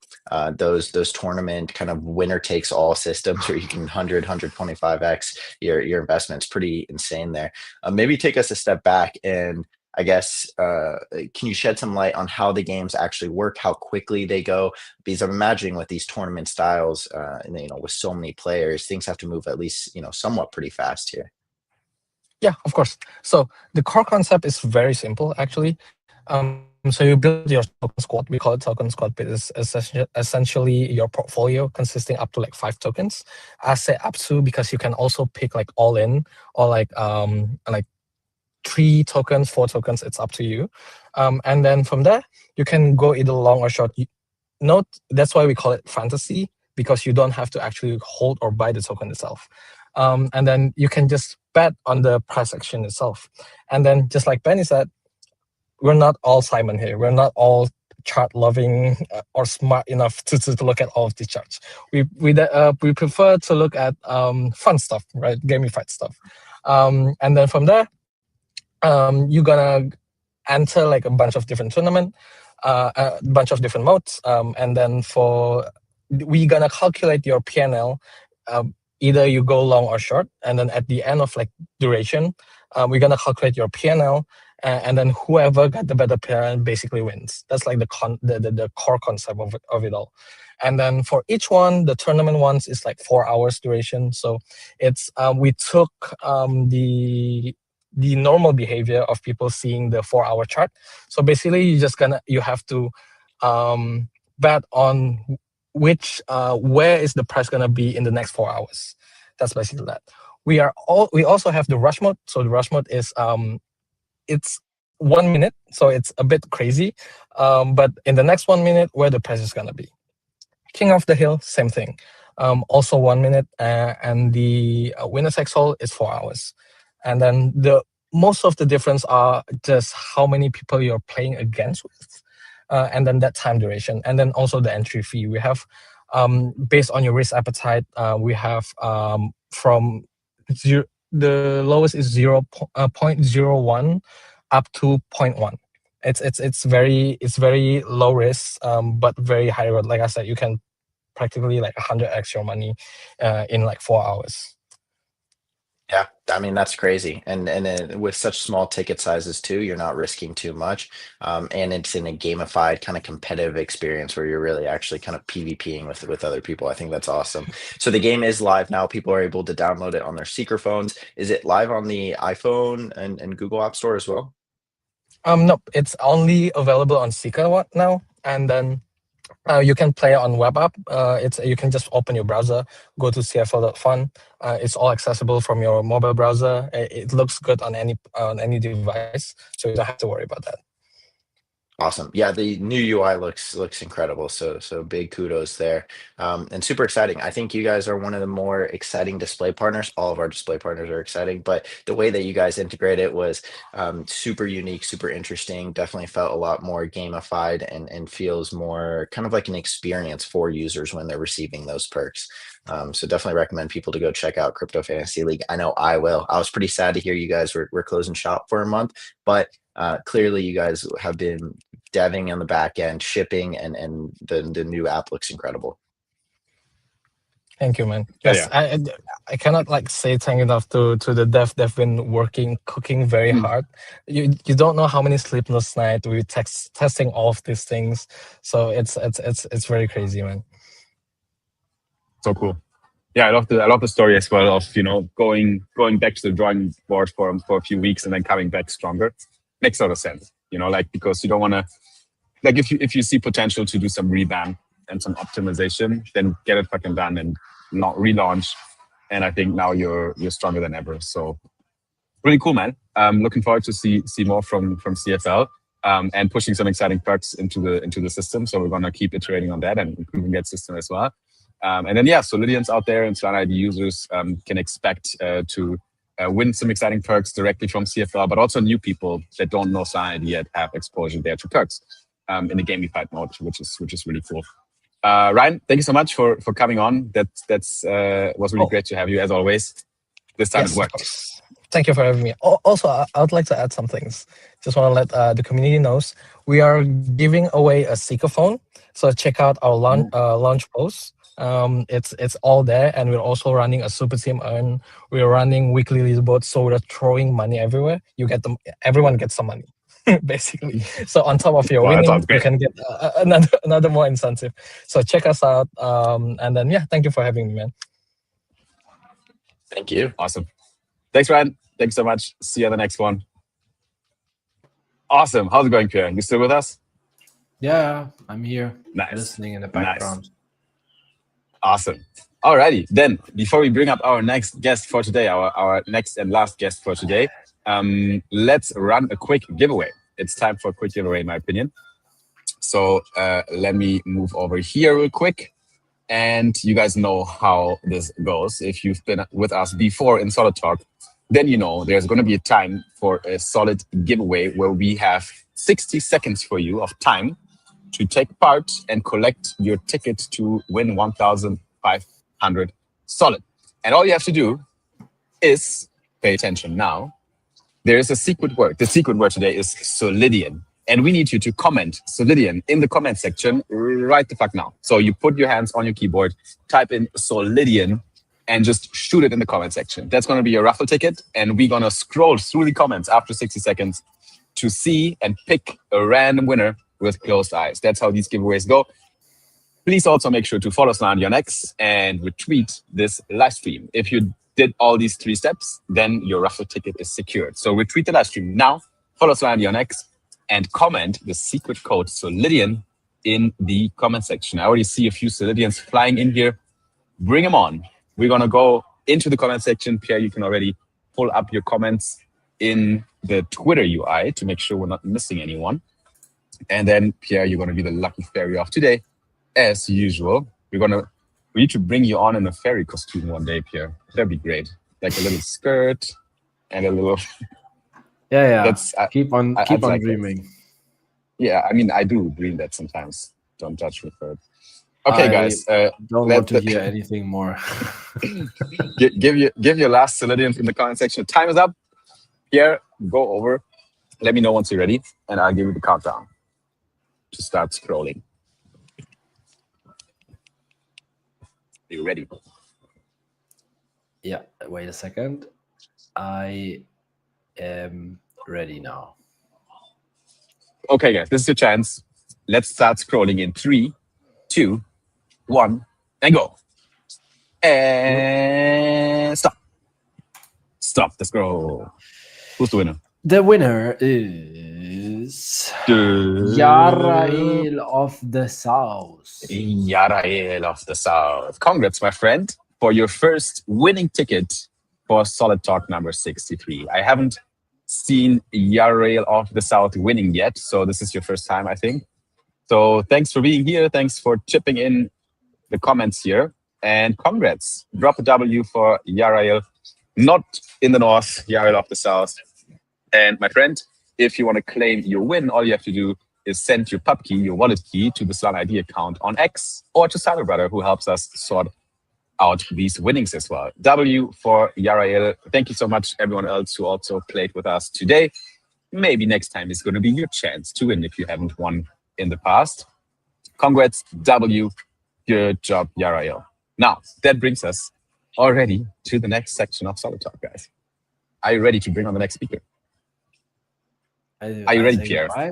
D: Those tournament kind of winner takes all systems where you can 125x your investments, pretty insane there. Maybe take us a step back, and I guess, can you shed some light on how the games actually work, how quickly they go? Because I'm imagining with these tournament styles, and, you know, with so many players, things have to move at least, you know, somewhat pretty fast here.
E: Yeah, of course. So the core concept is very simple, actually. So you build your token squad. We call it token squad, but it's essentially your portfolio consisting up to like 5 tokens. I say up to because you can also pick like all in or like 3 tokens, 4 tokens. It's up to you. And then from there, you can go either long or short. Note that's why we call it fantasy, because you don't have to actually hold or buy the token itself. And then you can just bet on the price action itself. And then just like Benny said, we're not all Simon here. We're not all chart loving or smart enough to look at all of the charts. We prefer to look at fun stuff, right? Gamified stuff. And then from there, you're gonna enter like a bunch of different tournament, a bunch of different modes, and then we're gonna calculate your PNL. Either you go long or short, and then at the end of like duration, we're gonna calculate your PNL, and then whoever got the better PNL basically wins. That's like the core concept of it all. And then for each one, the tournament ones is like 4 hours duration. So it's we took the normal behavior of people seeing the 4-hour chart. So basically, you have to bet on where is the price gonna be in the next 4 hours. That's basically that. We also have the rush mode. So the rush mode is it's 1 minute, so it's a bit crazy. But in the next 1 minute, where the price is gonna be. King of the Hill, same thing. Also 1 minute, and the winner's Exalt is 4 hours. And then most of the difference are just how many people you're playing against with, and then that time duration, and then also the entry fee. We have, based on your risk appetite, we have from the lowest is 0.01 up to 0.1. It's very low risk, but very high reward. Like I said, you can practically like 100x your money in like 4 hours.
D: Yeah, I mean, that's crazy. And with such small ticket sizes too, you're not risking too much. And it's in a gamified kind of competitive experience where you're really actually kind of PvPing with other people. I think that's awesome. So the game is live now. People are able to download it on their Seeker phones. Is it live on the iPhone and Google App Store as well?
E: No, it's only available on Seeker now. And then you can play it on web app. You can just open your browser, go to cfl.fun. It's all accessible from your mobile browser. It looks good on any device, so you don't have to worry about that.
D: Awesome. Yeah, the new UI looks incredible. So big kudos there. And super exciting. I think you guys are one of the more exciting display partners. All of our display partners are exciting, but the way that you guys integrate it was super unique, super interesting. Definitely felt a lot more gamified and feels more kind of like an experience for users when they're receiving those perks. So definitely recommend people to go check out Crypto Fantasy League. I know I will. I was pretty sad to hear you guys were closing shop for a month, but clearly you guys have been deving on the back end, shipping, and the new app looks incredible.
E: Thank you, man. Yes, yeah. I cannot like say thank enough to the dev. They've been cooking very hard. You don't know how many sleepless nights we testing all of these things. So it's very crazy, man.
B: So cool. Yeah, I love the story as well of, you know, going back to the drawing board for a few weeks and then coming back stronger. Makes a lot of sense, you know, like, because you don't want to, like, if you see potential to do some revamp and some optimization, then get it fucking done and not relaunch. And I think now you're stronger than ever. So really cool, man. Looking forward to see more from CFL and pushing some exciting perks into the system. So we're gonna keep iterating on that and improving that system as well. And then yeah, Solidians out there and Solana ID users can expect to win some exciting perks directly from CFL, but also new people that don't know Solana ID yet have exposure there to perks in the gamified mode, which is really cool. Ryan, thank you so much for coming on. That was really great to have you as always. This time it worked.
E: Thank you for having me. Also, I would like to add some things. Just want to let the community knows we are giving away a Seeker phone. So check out our launch post. It's all there, and we're also running a super team earn. We're running weekly leaderboards, so we're throwing money everywhere. Everyone gets some money. basically. So on top of your
B: Wow, that
E: winning,
B: sounds
E: you
B: great.
E: can get another more incentive. So check us out. And then yeah, thank you for having me, man.
D: Thank you.
B: Awesome. Thanks, Ryan. Thanks so much. See you on the next one. Awesome. How's it going, Pierre? You still with us?
C: Yeah, I'm here
B: Nice.
C: listening in the
B: Nice.
C: background.
B: Awesome. Alrighty. Then, before we bring up our next guest for today, our next and last guest for today, let's run a quick giveaway. It's time for a quick giveaway, in my opinion. So let me move over here real quick. And you guys know how this goes. If you've been with us before in Solid Talk, then you know there's going to be a time for a solid giveaway where we have 60 seconds for you of time to take part and collect your ticket to win 1,500 solid. And all you have to do is pay attention now. There is a secret word. The secret word today is Solidian. And we need you to comment Solidian in the comment section right the fuck now. So you put your hands on your keyboard, type in Solidian, and just shoot it in the comment section. That's going to be your raffle ticket. And we're going to scroll through the comments after 60 seconds to see and pick a random winner with closed eyes. That's how these giveaways go. Please also make sure to follow Solana on X and retweet this live stream. If you did all these 3 steps, then your raffle ticket is secured. So retweet the live stream now, follow Solana on X, and comment the secret code Solidian in the comment section. I already see a few Solidians flying in here. Bring them on. We're going to go into the comment section. Pierre, you can already pull up your comments in the Twitter UI to make sure we're not missing anyone. And then, Pierre, you're going to be the lucky fairy of today. As usual, we need to bring you on in a fairy costume one day, Pierre. That'd be great. Like a little skirt and a little...
C: Yeah.
B: That's,
C: keep on
B: I'd like
C: dreaming.
B: Yeah, I mean, I do dream that sometimes. Don't judge me for it. Okay, guys.
C: Don't want to hear anything more.
B: give your last Solidians in the comment section. Time is up. Pierre, go over. Let me know once you're ready, and I'll give you the countdown to start scrolling. Are you ready?
C: Yeah, wait a second. I am ready now.
B: Okay, guys, this is your chance. Let's start scrolling in 3, 2, 1, and go. And stop. Stop the scroll. Who's the winner?
C: The winner is Yarael of the South.
B: Yarael of the South. Congrats, my friend, for your first winning ticket for Solid Talk number 63. I haven't seen Yarael of the South winning yet, so this is your first time, I think. So thanks for being here. Thanks for chipping in the comments here. And congrats. Drop a W for Yarael, not in the north, Yarael of the South. And my friend, if you want to claim your win, all you have to do is send your pub key, your wallet key, to the Solana ID account on X or to Cyberbrother, who helps us sort out these winnings as well. W for Yarael. Thank you so much, everyone else who also played with us today. Maybe next time is going to be your chance to win if you haven't won in the past. Congrats, W. Good job, Yarael. Now, that brings us already to the next section of Solid Talk, guys. Are you ready to bring on the next speaker? Are you ready, Pierre?
C: Bye.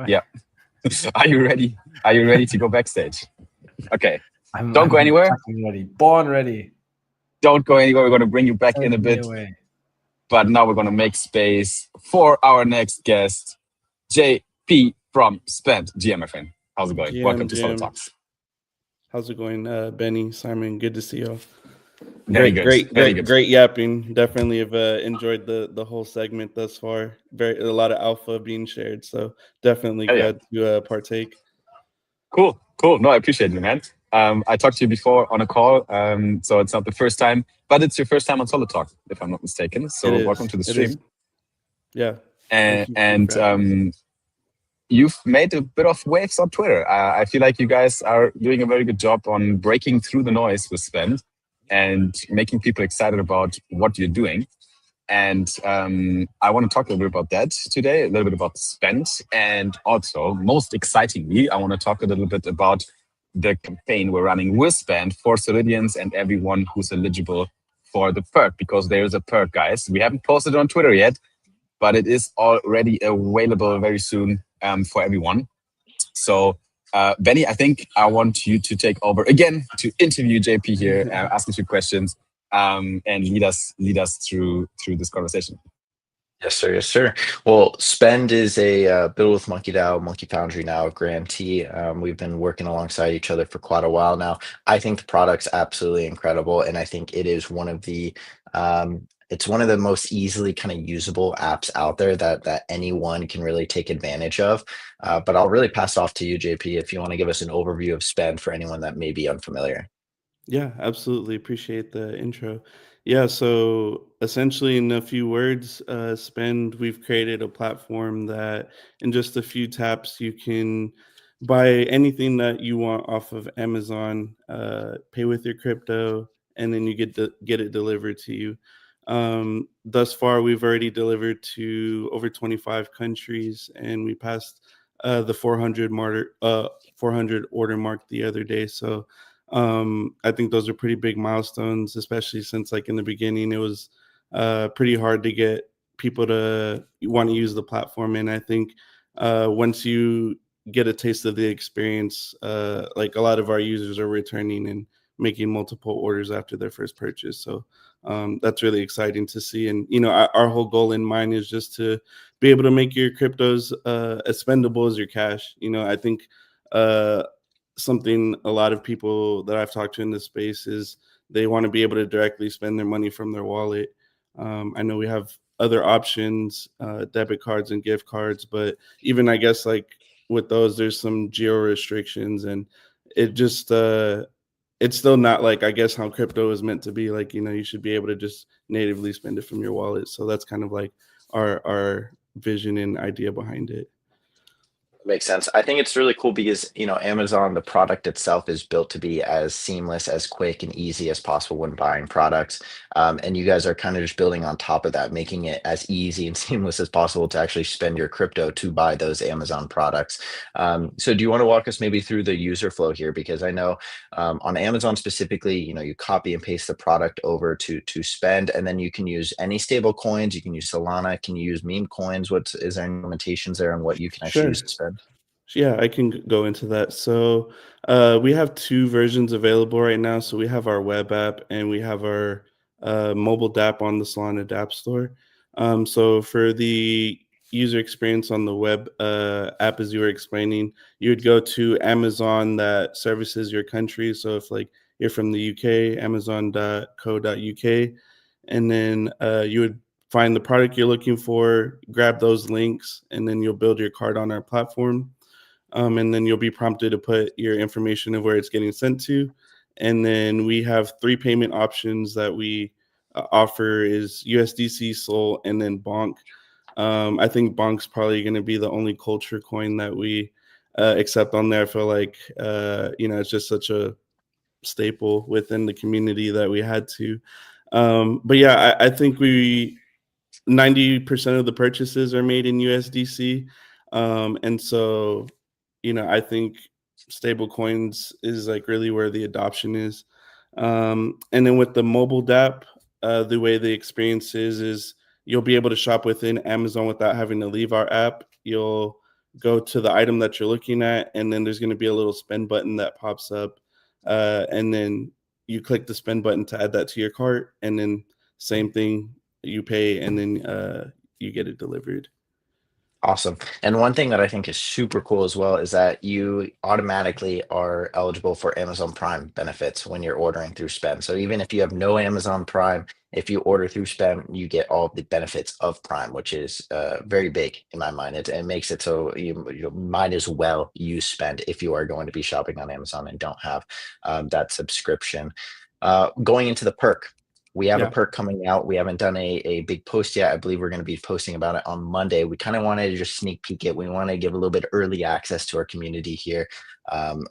B: Yeah. Are you ready? Are you ready to go backstage? Okay. Don't go anywhere.
C: Ready. Born ready.
B: Don't go anywhere. We're going to bring you back in a bit. But now we're going to make space for our next guest, JP from Spend. GM, my friend. How's it going? Welcome to Solid Talks.
F: How's it going, Benny, Simon? Good to see you.
B: Great
F: yapping. Definitely have enjoyed the whole segment thus far. A lot of alpha being shared, so definitely glad to partake.
B: Cool. No, I appreciate you, man. I talked to you before on a call, so it's not the first time, but it's your first time on Solid Talk, if I'm not mistaken. So welcome to the stream.
F: Yeah.
B: And you've made a bit of waves on Twitter. I feel like you guys are doing a very good job on breaking through the noise with Spend and making people excited about what you're doing. And I want to talk a little bit about that today, a little bit about Spend, and also, most excitingly, I want to talk a little bit about the campaign we're running with Spend for Solidians and everyone who's eligible for the perk, because there is a perk, guys. We haven't posted it on Twitter yet, but it is already available very soon for everyone. So, Benny, I think I want you to take over again to interview JP here, ask a few questions, and lead us through this conversation.
D: Yes, sir. Yes, sir. Well, Spend is a build with Monkey DAO, Monkey Foundry now, grantee. We've been working alongside each other for quite a while now. I think the product's absolutely incredible, and I think it is one of the it's one of the most easily kind of usable apps out there that anyone can really take advantage of. But I'll really pass off to you, JP, if you want to give us an overview of Spend for anyone that may be unfamiliar.
F: Yeah, absolutely. Appreciate the intro. Yeah, so essentially, in a few words, Spend, we've created a platform that in just a few taps, you can buy anything that you want off of Amazon, pay with your crypto, and then you get it delivered to you. Thus far, we've already delivered to over 25 countries, and we passed the 400 order mark the other day. So I think those are pretty big milestones, especially since like in the beginning it was pretty hard to get people to want to use the platform. And I think once you get a taste of the experience, like a lot of our users are returning and making multiple orders after their first purchase. So that's really exciting to see. And our whole goal in mind is just to be able to make your cryptos as spendable as your cash. I think something a lot of people that I've talked to in this space is they want to be able to directly spend their money from their wallet. I know we have other options, debit cards and gift cards, but even I guess like with those, there's some geo restrictions, and it just it's still not like I guess how crypto is meant to be. Like you should be able to just natively spend it from your wallet. So that's kind of like our vision and idea behind it.
D: Makes sense. I think it's really cool because, Amazon, the product itself is built to be as seamless, as quick and easy as possible when buying products. And you guys are kind of just building on top of that, making it as easy and seamless as possible to actually spend your crypto to buy those Amazon products. So do you want to walk us maybe through the user flow here? Because I know on Amazon specifically, you copy and paste the product over to Spend, and then you can use any stable coins. You can use Solana. Can you use meme coins? Is there any limitations there on what you can actually use to spend?
F: Yeah, I can go into that. So we have two versions available right now. So we have our web app and we have our mobile dApp on the Solana dApp store. So for the user experience on the web app, as you were explaining, you would go to Amazon that services your country. So if like you're from the UK, amazon.co.uk, and then you would find the product you're looking for, grab those links, and then you'll build your cart on our platform. And then you'll be prompted to put your information of where it's getting sent to. And then we have 3 payment options that we offer is USDC, Sol, and then Bonk. I think Bonk's probably going to be the only culture coin that we accept on there. I feel like, it's just such a staple within the community that we had to. But yeah, I think 90% of the purchases are made in USDC. And so, I think stable coins is like really where the adoption is. And then with the mobile dApp, the way the experience is you'll be able to shop within Amazon without having to leave our app. You'll go to the item that you're looking at, and then there's going to be a little spend button that pops up. And then you click the spend button to add that to your cart. And then same thing, you pay, and then you get it delivered.
D: Awesome. And one thing that I think is super cool as well is that you automatically are eligible for Amazon Prime benefits when you're ordering through Spend. So even if you have no Amazon Prime, if you order through Spend, you get all the benefits of Prime, which is very big in my mind. It makes it so you might as well use Spend if you are going to be shopping on Amazon and don't have that subscription. Going into the perk. We have a perk coming out. We haven't done a big post yet. I believe we're going to be posting about it on Monday. We kind of wanted to just sneak peek it. We want to give a little bit early access to our community here.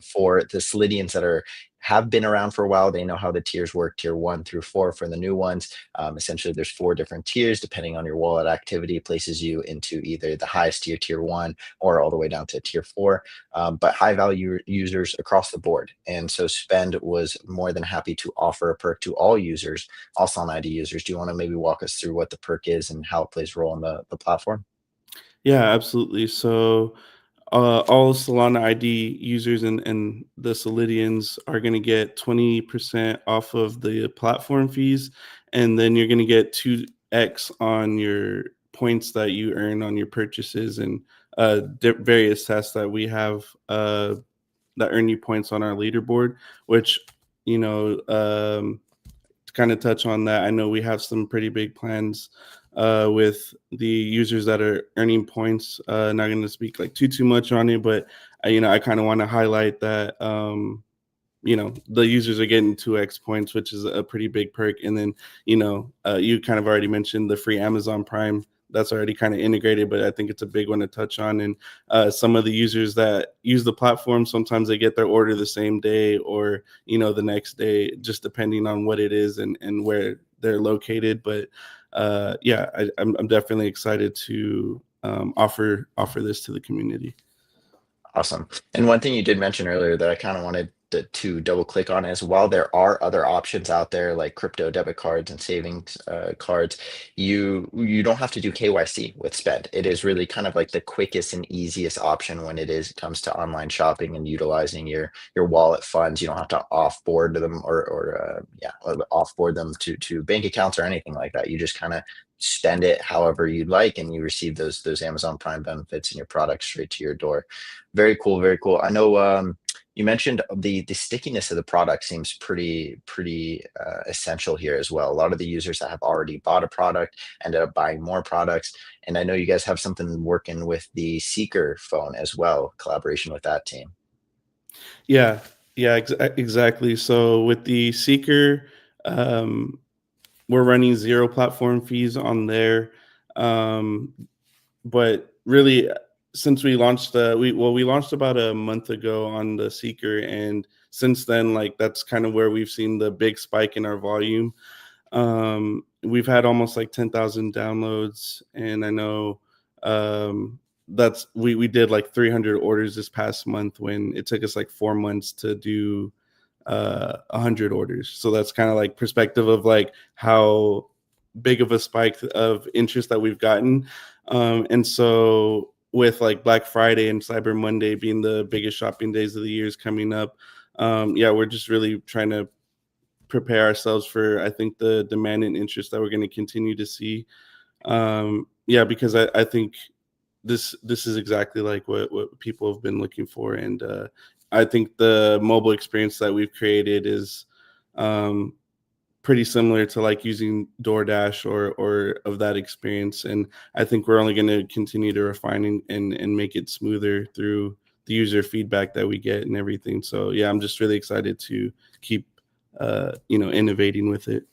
D: For the Solidians that have been around for a while, they know how the tiers work, tier 1 through 4 for the new ones. Essentially, there's 4 different tiers depending on your wallet activity, places you into either the highest tier, tier 1, or all the way down to tier 4, but high value users across the board. And so Spend was more than happy to offer a perk to all users, all Solana ID users. Do you want to maybe walk us through what the perk is and how it plays a role on the platform?
F: Yeah, absolutely. So all Solana ID users and the Solidians are going to get 20% off of the platform fees, and then you're going to get 2x on your points that you earn on your purchases and various tests that we have that earn you points on our leaderboard, which, to kind of touch on that, I know we have some pretty big plans with the users that are earning points. Not going to speak like too much on it, but I kind of want to highlight that the users are getting 2x points, which is a pretty big perk. And then you kind of already mentioned the free Amazon Prime. That's already kind of integrated, but I think it's a big one to touch on. And some of the users that use the platform, sometimes they get their order the same day or the next day, just depending on what it is and where they're located. But I'm definitely excited to offer this to the community.
D: Awesome. And one thing you did mention earlier that I kind of wanted to double click on is, while there are other options out there like crypto debit cards and savings cards, you don't have to do KYC with Spend. It is really kind of like the quickest and easiest option when it comes to online shopping and utilizing your wallet funds. You don't have to offboard them or offboard them to bank accounts or anything like that. You just kind of spend it however you'd like, and you receive those Amazon Prime benefits and your products straight to your door. Very cool, very cool. I know you mentioned the stickiness of the product seems pretty essential here as well. A lot of the users that have already bought a product ended up buying more products, and I know you guys have something working with the Seeker phone as well, collaboration with that team.
F: Yeah, exactly. So with the Seeker, we're running 0 platform fees on there, but really, since we launched we launched about a month ago on the Seeker, and since then, that's kind of where we've seen the big spike in our volume. We've had almost 10,000 downloads, and I know that's we did 300 orders this past month when it took us 4 months to do 100 orders. So that's kind of perspective of how big of a spike of interest that we've gotten. And so with Black Friday and Cyber Monday being the biggest shopping days of the years coming up, we're just really trying to prepare ourselves for, I think, the demand and interest that we're going to continue to see. Because I think this is exactly what people have been looking for. And I think the mobile experience that we've created is pretty similar to using DoorDash or of that experience. And I think we're only going to continue to refine and make it smoother through the user feedback that we get and everything. So I'm just really excited to keep innovating with it.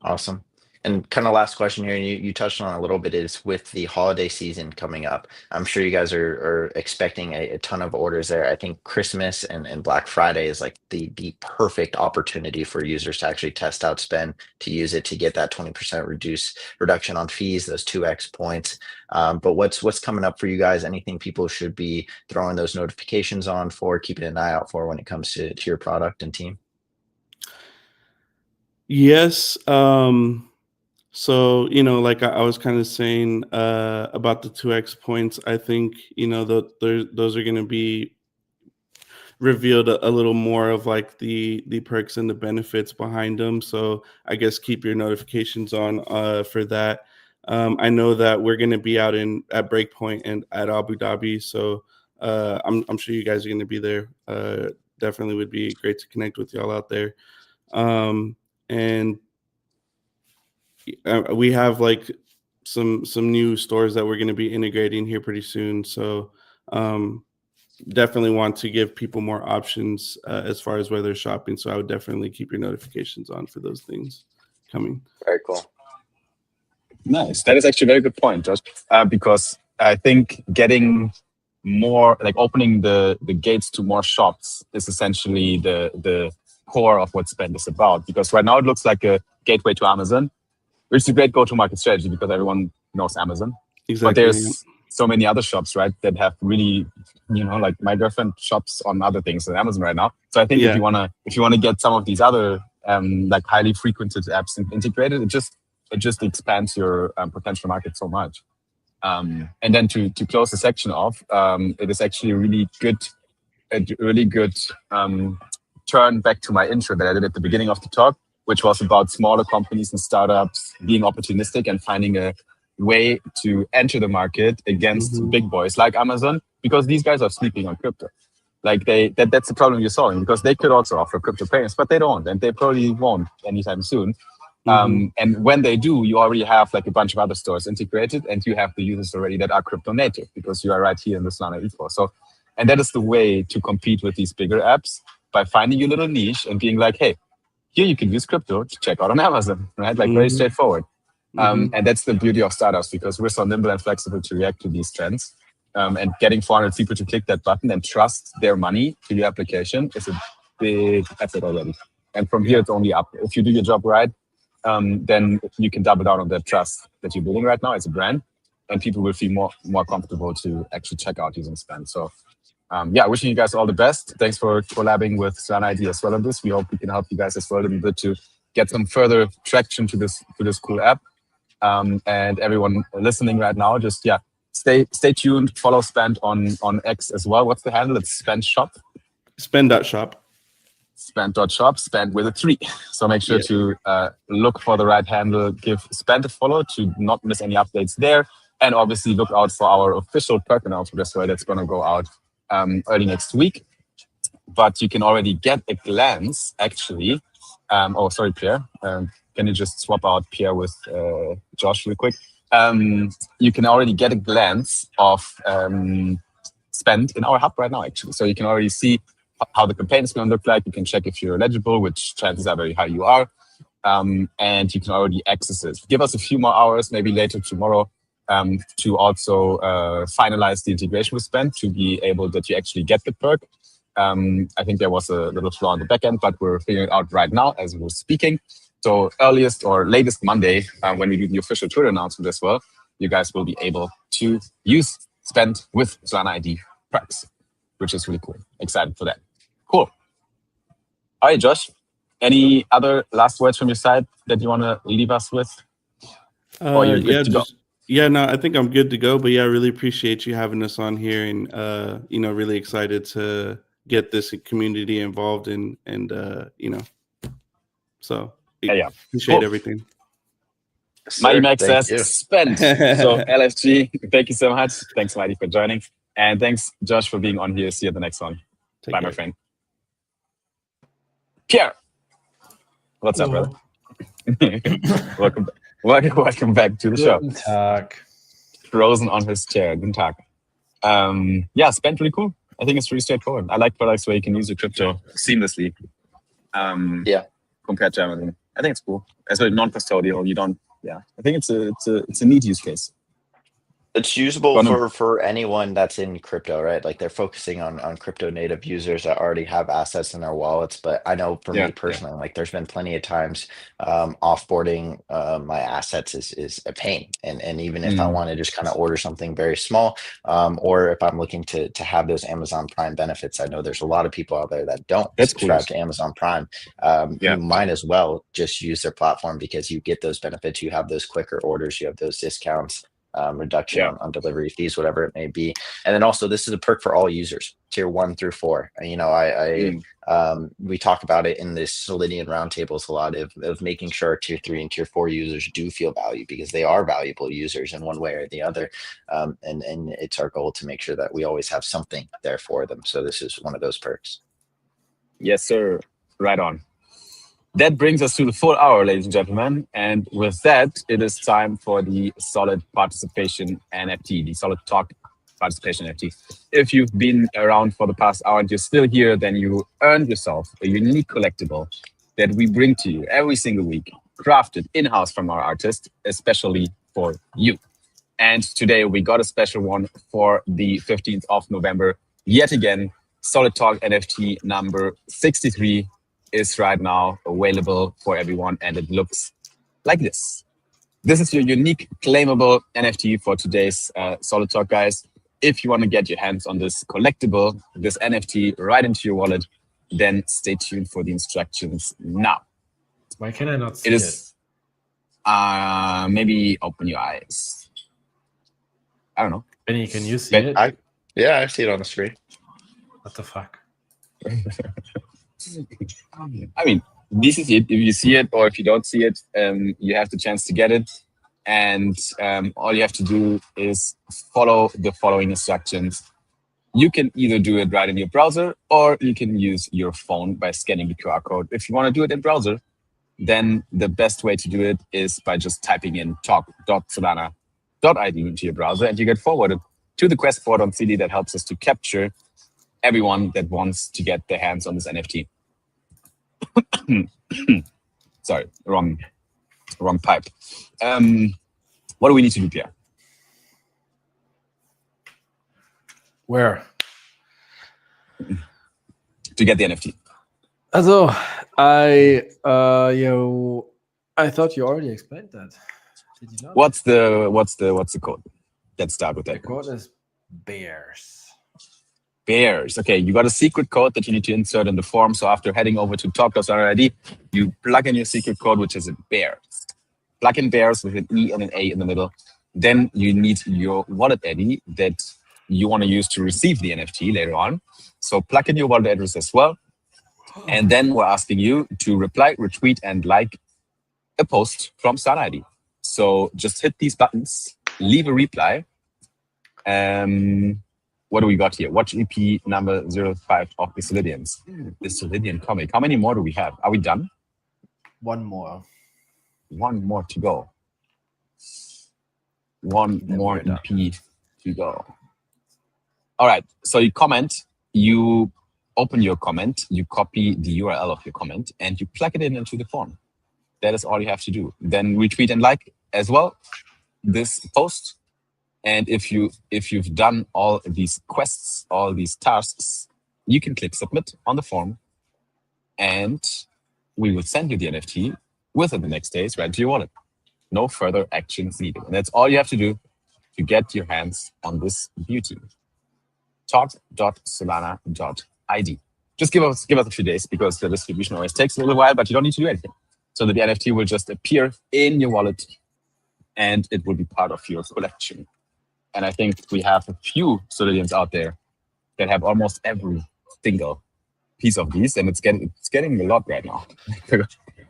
D: Awesome. And kind of last question here, and you touched on a little bit, is with the holiday season coming up. I'm sure you guys are expecting a ton of orders there. I think Christmas and Black Friday is the perfect opportunity for users to actually test out Spend, to use it to get that 20% reduction on fees, those 2x points. But what's coming up for you guys? Anything people should be throwing those notifications on for, keeping an eye out for when it comes to your product and team?
F: Yes. So, I was kind of saying about the 2x points, I think, those are going to be revealed a little more of the perks and the benefits behind them. So I guess keep your notifications on for that. I know that we're going to be out at Breakpoint and at Abu Dhabi. So I'm sure you guys are going to be there. Definitely would be great to connect with y'all out there. And we have some new stores that we're going to be integrating here pretty soon. So definitely want to give people more options as far as where they're shopping. So I would definitely keep your notifications on for those things coming.
D: Very cool.
B: Nice. That is actually a very good point, Josh, because I think getting more like opening the gates to more shops is essentially the core of what Spend is about. Because right now it looks like a gateway to Amazon, which is a great go-to-market strategy because everyone knows Amazon.
F: Exactly.
B: But there's so many other shops, right, that have really, like my girlfriend shops on other things than Amazon right now. So I think if you wanna get some of these other like highly frequented apps integrated, it just expands your potential market so much. And then to close the section off, it is actually a really good turn back to my intro that I did at the beginning of the talk, which was about smaller companies and startups being opportunistic and finding a way to enter the market against big boys like Amazon, because these guys are sleeping on crypto. Like that's the problem you're solving, because they could also offer crypto payments, but they don't, and they probably won't anytime soon. And when they do, you already have like a bunch of other stores integrated, and you have the users already that are crypto native because you are right here in the Solana eco. So, and that is the way to compete with these bigger apps, by finding your little niche and being like, hey, here you can use crypto to check out on Amazon, right? Like very straightforward. And that's the beauty of startups, because we're so nimble and flexible to react to these trends. And getting 400 people to click that button and trust their money to your application is a big effort already. And from here, it's only up. If you do your job right, then you can double down on that trust that you're building right now as a brand, and people will feel more comfortable to actually check out using Spend. So wishing you guys all the best. Thanks for collabing with Solana ID as well on this. We hope we can help you guys as well a little bit to get some further traction to this cool app. And everyone listening right now, just stay tuned. Follow Spend on X as well. What's the handle? It's Spend Shop.
F: Spend.shop.
B: Spend.shop, Spend with a 3. So make sure to look for the right handle. Give Spend a follow to not miss any updates there. And obviously look out for our official perk announcement as well. That's going to go out early next week. But you can already get a glance, actually. Sorry, Pierre. Can you just swap out Pierre with Josh real quick? You can already get a glance of Spend in our hub right now, actually. So you can already see how the campaign is going to look like. You can check if you're eligible, which chances are very high you are. And you can already access it. Give us a few more hours, maybe later tomorrow, to also finalize the integration with Spend to be able that you actually get the perk. I think there was a little flaw on the back end, but we're figuring it out right now as we're speaking. So earliest or latest Monday, when we do the official Twitter announcement as well, you guys will be able to use Spend with Solana ID perks, which is really cool. Excited for that. Cool. All right, Josh, any other last words from your side that you want to leave us with? Or you're good to go?
F: No, I think I'm good to go. But I really appreciate you having us on here, and really excited to get this community involved and so appreciate everything.
B: Mighty Max says Spend. So LFG, thank you so much. Thanks, Mighty, for joining. And thanks, Josh, for being on here. See you at the next one. Bye, my friend. Pierre. What's up, brother? Welcome back to the show.
C: Guten Tag.
B: Frozen on his chair. Guten Tag. Spend really cool. I think it's pretty straightforward. I like products where you can use your crypto seamlessly. Compared to Amazon. I think it's cool. Especially non-custodial. You don't. I think it's a neat use case.
D: It's usable for anyone that's in crypto, right? Like they're focusing on crypto native users that already have assets in their wallets. But I know for me personally, like there's been plenty of times offboarding my assets is a pain. And even if I want to just kind of order something very small, or if I'm looking to have those Amazon Prime benefits, I know there's a lot of people out there that don't subscribe to Amazon Prime. You might as well just use their platform because you get those benefits. You have those quicker orders, you have those discounts. Reduction on delivery fees, whatever it may be. And then also this is a perk for all users, tier 1 through 4. We talk about it in this Solidian roundtables a lot of making sure tier 3 and tier 4 users do feel value because they are valuable users in one way or the other. And it's our goal to make sure that we always have something there for them. So this is one of those perks.
B: Yes, sir. Right on. That brings us to the full hour, ladies and gentlemen. And with that, it is time for the Solid Participation NFT, the Solid Talk Participation NFT. If you've been around for the past hour and you're still here, then you earned yourself a unique collectible that we bring to you every single week, crafted in-house from our artist, especially for you. And today we got a special one for the 15th of November. Yet again, Solid Talk NFT number 63 is right now available for everyone, and it looks like this. This is your unique claimable NFT for today's Solid Talk, guys. If you want to get your hands on this collectible, this NFT right into your wallet, then stay tuned for the instructions now.
C: Why can I not see
B: It is maybe open your eyes. I don't know.
C: Benny, can you see
B: But
C: it?
D: I see it on the screen.
C: What the fuck?
B: I mean, this is it. If you see it or if you don't see it, you have the chance to get it. And all you have to do is follow the following instructions. You can either do it right in your browser, or you can use your phone by scanning the QR code. If you want to do it in browser, then the best way to do it is by just typing in talk.solana.id into your browser, and you get forwarded to the quest board on CD that helps us to capture everyone that wants to get their hands on this NFT. Sorry, wrong pipe. What do we need to do, Pierre?
C: Where?
B: To get the NFT.
C: Also, I thought you already explained that. Did you not?
B: What's the code? Let's start with
C: The
B: that.
C: code is bears.
B: Bears. Okay, you got a secret code that you need to insert in the form. So after heading over to talk.solana.id, you plug in your secret code, which is bears. Plug in bears with an E and an A in the middle. Then you need your wallet ID that you want to use to receive the NFT later on. So plug in your wallet address as well. And then we're asking you to reply, retweet, and like a post from Solana ID. So just hit these buttons, leave a reply. What do we got here? Watch EP number 05 of the Solidians. The Solidian comic. How many more do we have? Are we done?
C: One more.
B: One more to go. One
C: Then
B: more
C: we're done.
B: EP to go. All right. So you comment, you open your comment, you copy the URL of your comment, and you plug it in into the form. That is all you have to do. Then retweet and like as well this post. And if you've done all these quests, all these tasks, you can click submit on the form, and we will send you the NFT within the next days right to your wallet. No further actions needed. And that's all you have to do to get your hands on this beauty. Talk.solana.id. Just give us a few days, because the distribution always takes a little while, but you don't need to do anything. So that the NFT will just appear in your wallet, and it will be part of your collection. And I think we have a few Solidians out there that have almost every single piece of these, and it's getting a lot right now.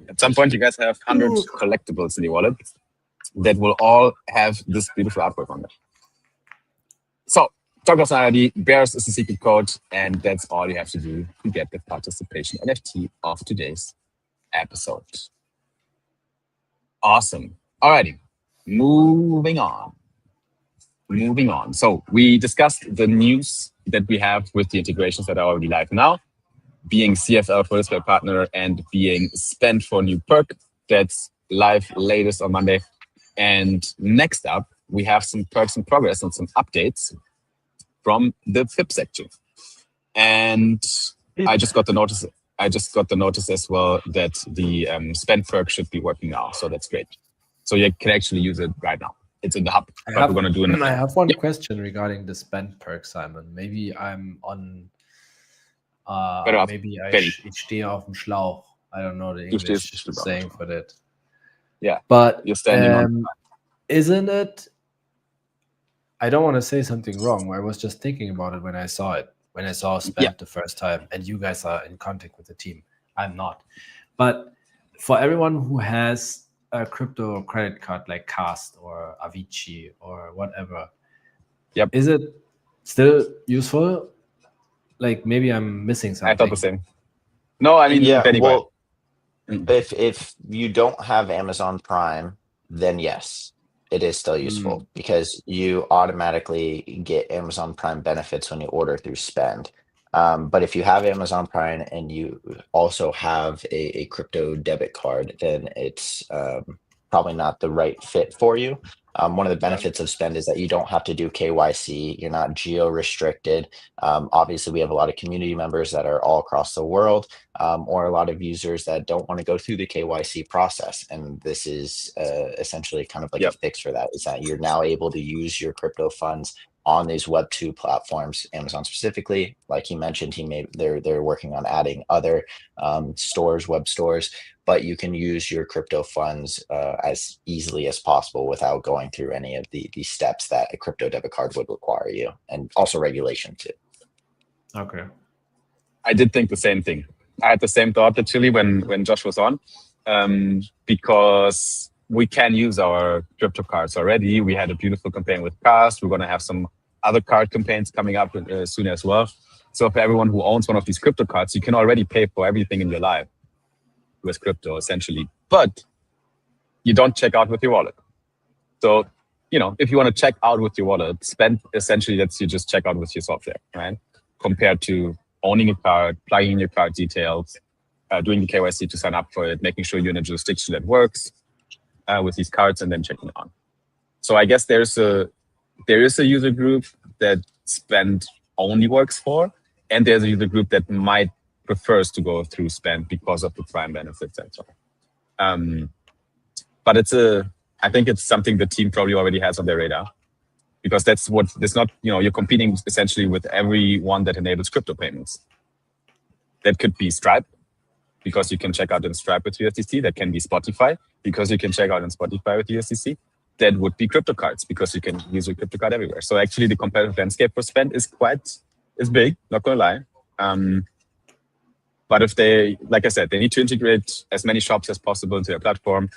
B: At some point, you guys have 100 collectibles in your wallet that will all have this beautiful artwork on it. So, Talk.Solana ID, bears is the secret code, and that's all you have to do to get the participation NFT of today's episode. Awesome. Alrighty, moving on. So we discussed the news that we have with the integrations that are already live now, being CFL for display partner and being Spend for new perk that's live latest on Monday. And next up, we have some perks in progress and some updates from the FIP section. And I just got the notice as well that the Spend perk should be working now. So that's great. So you can actually use it right now. It's in the hub.
C: I
B: But we're going to do
C: I
B: it.
C: have one question regarding the spend perk, Simon. Maybe I'm on.
B: Better off.
C: Maybe
B: Benny.
C: ich stehe auf dem Schlauch. I don't know the
B: Du stehst
C: English
B: bestimmt auf dem
C: saying for that.
B: Yeah,
C: But
B: you're standing on.
C: isn't it? I don't want to say something wrong. I was just thinking about it when I saw it. When I saw spend the first time, and you guys are in contact with the team. I'm not. But for everyone who has a crypto credit card like Cast or Avicii or whatever,
B: Yep.
C: is it still useful? Like maybe I'm missing something.
B: I thought the same. No, I mean,
D: Yeah,
B: anyway.
D: well, if you don't have Amazon Prime, then yes, it is still useful because you automatically get Amazon Prime benefits when you order through Spend. But if you have Amazon Prime and you also have a crypto debit card, then it's probably not the right fit for you. One of the benefits of Spend is that you don't have to do KYC. You're not geo-restricted. Obviously, we have a lot of community members that are all across the world, or a lot of users that don't want to go through the KYC process. And this is essentially kind of like a fix for that, is that you're now able to use your crypto funds on these Web2 platforms, Amazon specifically. Like he mentioned, they're working on adding other stores, web stores, but you can use your crypto funds as easily as possible without going through any of the steps that a crypto debit card would require you, and also regulation too.
C: Okay.
B: I did think the same thing. I had the same thought actually when Josh was on, because we can use our crypto cards already. We had a beautiful campaign with Cast. We're going to have some other card campaigns coming up soon as well. So for everyone who owns one of these crypto cards, you can already pay for everything in your life with crypto essentially, but you don't check out with your wallet. So, if you want to check out with your wallet, Spend essentially lets you just check out with your software, right? Compared to owning a card, plugging in your card details, doing the KYC to sign up for it, making sure you're in a jurisdiction that works with these cards, and then checking it on. So I guess there is a user group that Spend only works for, and there's a user group that might prefers to go through Spend because of the Prime benefits and so on. But I think it's something the team probably already has on their radar, because it's not, you're competing essentially with everyone that enables crypto payments. That could be Stripe, because you can check out in Stripe with USDC. That can be Spotify, because you can check out in Spotify with USDC. That would be crypto cards, because you can use your crypto card everywhere. So actually the competitive landscape for Spend is big, not gonna lie. But if they, like I said, they need to integrate as many shops as possible into their platform,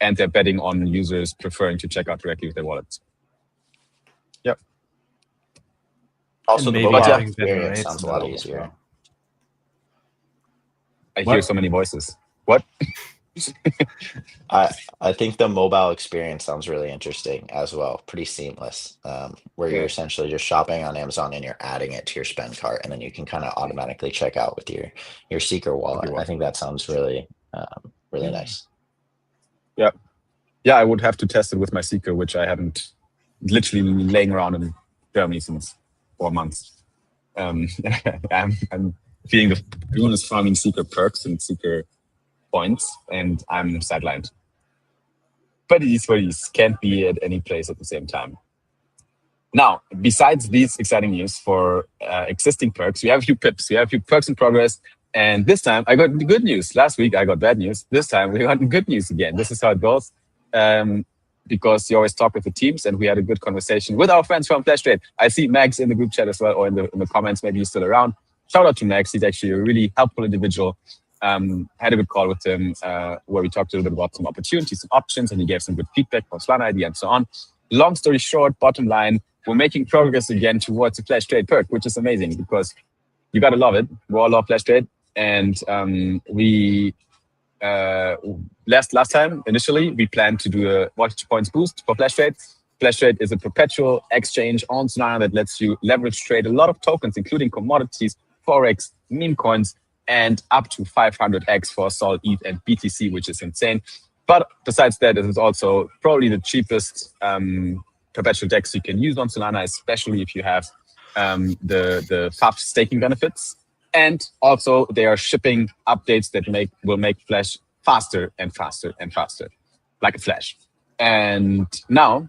B: and they're betting on users preferring to check out directly with their wallets. Yep.
D: Also,
C: And
D: the
C: maybe
D: mobile
C: having better
D: experience
C: rates
D: sounds a
C: as
D: lot
C: well.
D: easier.
B: I hear so many voices. What?
D: I think the mobile experience sounds really interesting as well. Pretty seamless, where you're
B: Yeah.
D: essentially just shopping on Amazon and you're adding it to your Spend cart, and then you can kind of automatically check out with your Seeker wallet. I think that sounds really nice.
B: Yeah, I would have to test it with my Seeker, which I haven't, literally laying around in Germany since 4 months. I'm feeling the bonus farming Seeker perks and Seeker points, and I'm sidelined. But it is what it is. Can't be at any place at the same time. Now, besides these exciting news for existing perks, we have a few pips. We have a few perks in progress. And this time I got good news. Last week I got bad news. This time we got good news again. This is how it goes. Because you always talk with the teams, and we had a good conversation with our friends from Flash Trade. I see Max in the group chat as well, or in the comments. Maybe he's still around. Shout out to Max. He's actually a really helpful individual. Had a good call with him where we talked a little bit about some opportunities and options, and he gave some good feedback for Solana ID and so on. Long story short, bottom line, we're making progress again towards a Flash Trade perk, which is amazing because you gotta love it. We all love Flash Trade, and we last time initially we planned to do a voltage points boost for Flash Trade. Flash Trade is a perpetual exchange on Solana that lets you leverage trade a lot of tokens, including commodities, forex, meme coins, and up to 500x for Sol, ETH, and BTC, which is insane. But besides that, it is also probably the cheapest perpetual DEX you can use on Solana, especially if you have the FAF staking benefits. And also, they are shipping updates that will make Flash faster and faster and faster, like a flash. And now,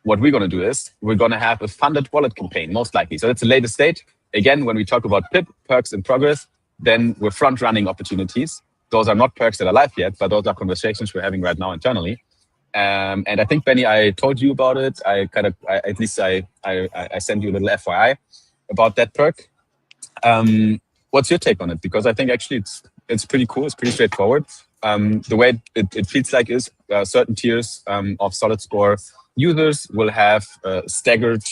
B: what we're going to do is we're going to have a funded wallet campaign, most likely. So that's the latest state. Again, when we talk about PIP, perks in progress, then we're front-running opportunities. Those are not perks that are live yet, but those are conversations we're having right now internally. And I think, Benny, I told you about it. I sent you a little FYI about that perk. What's your take on it? Because I think actually it's pretty cool. It's pretty straightforward. The way it feels like is certain tiers of Solid Score users will have staggered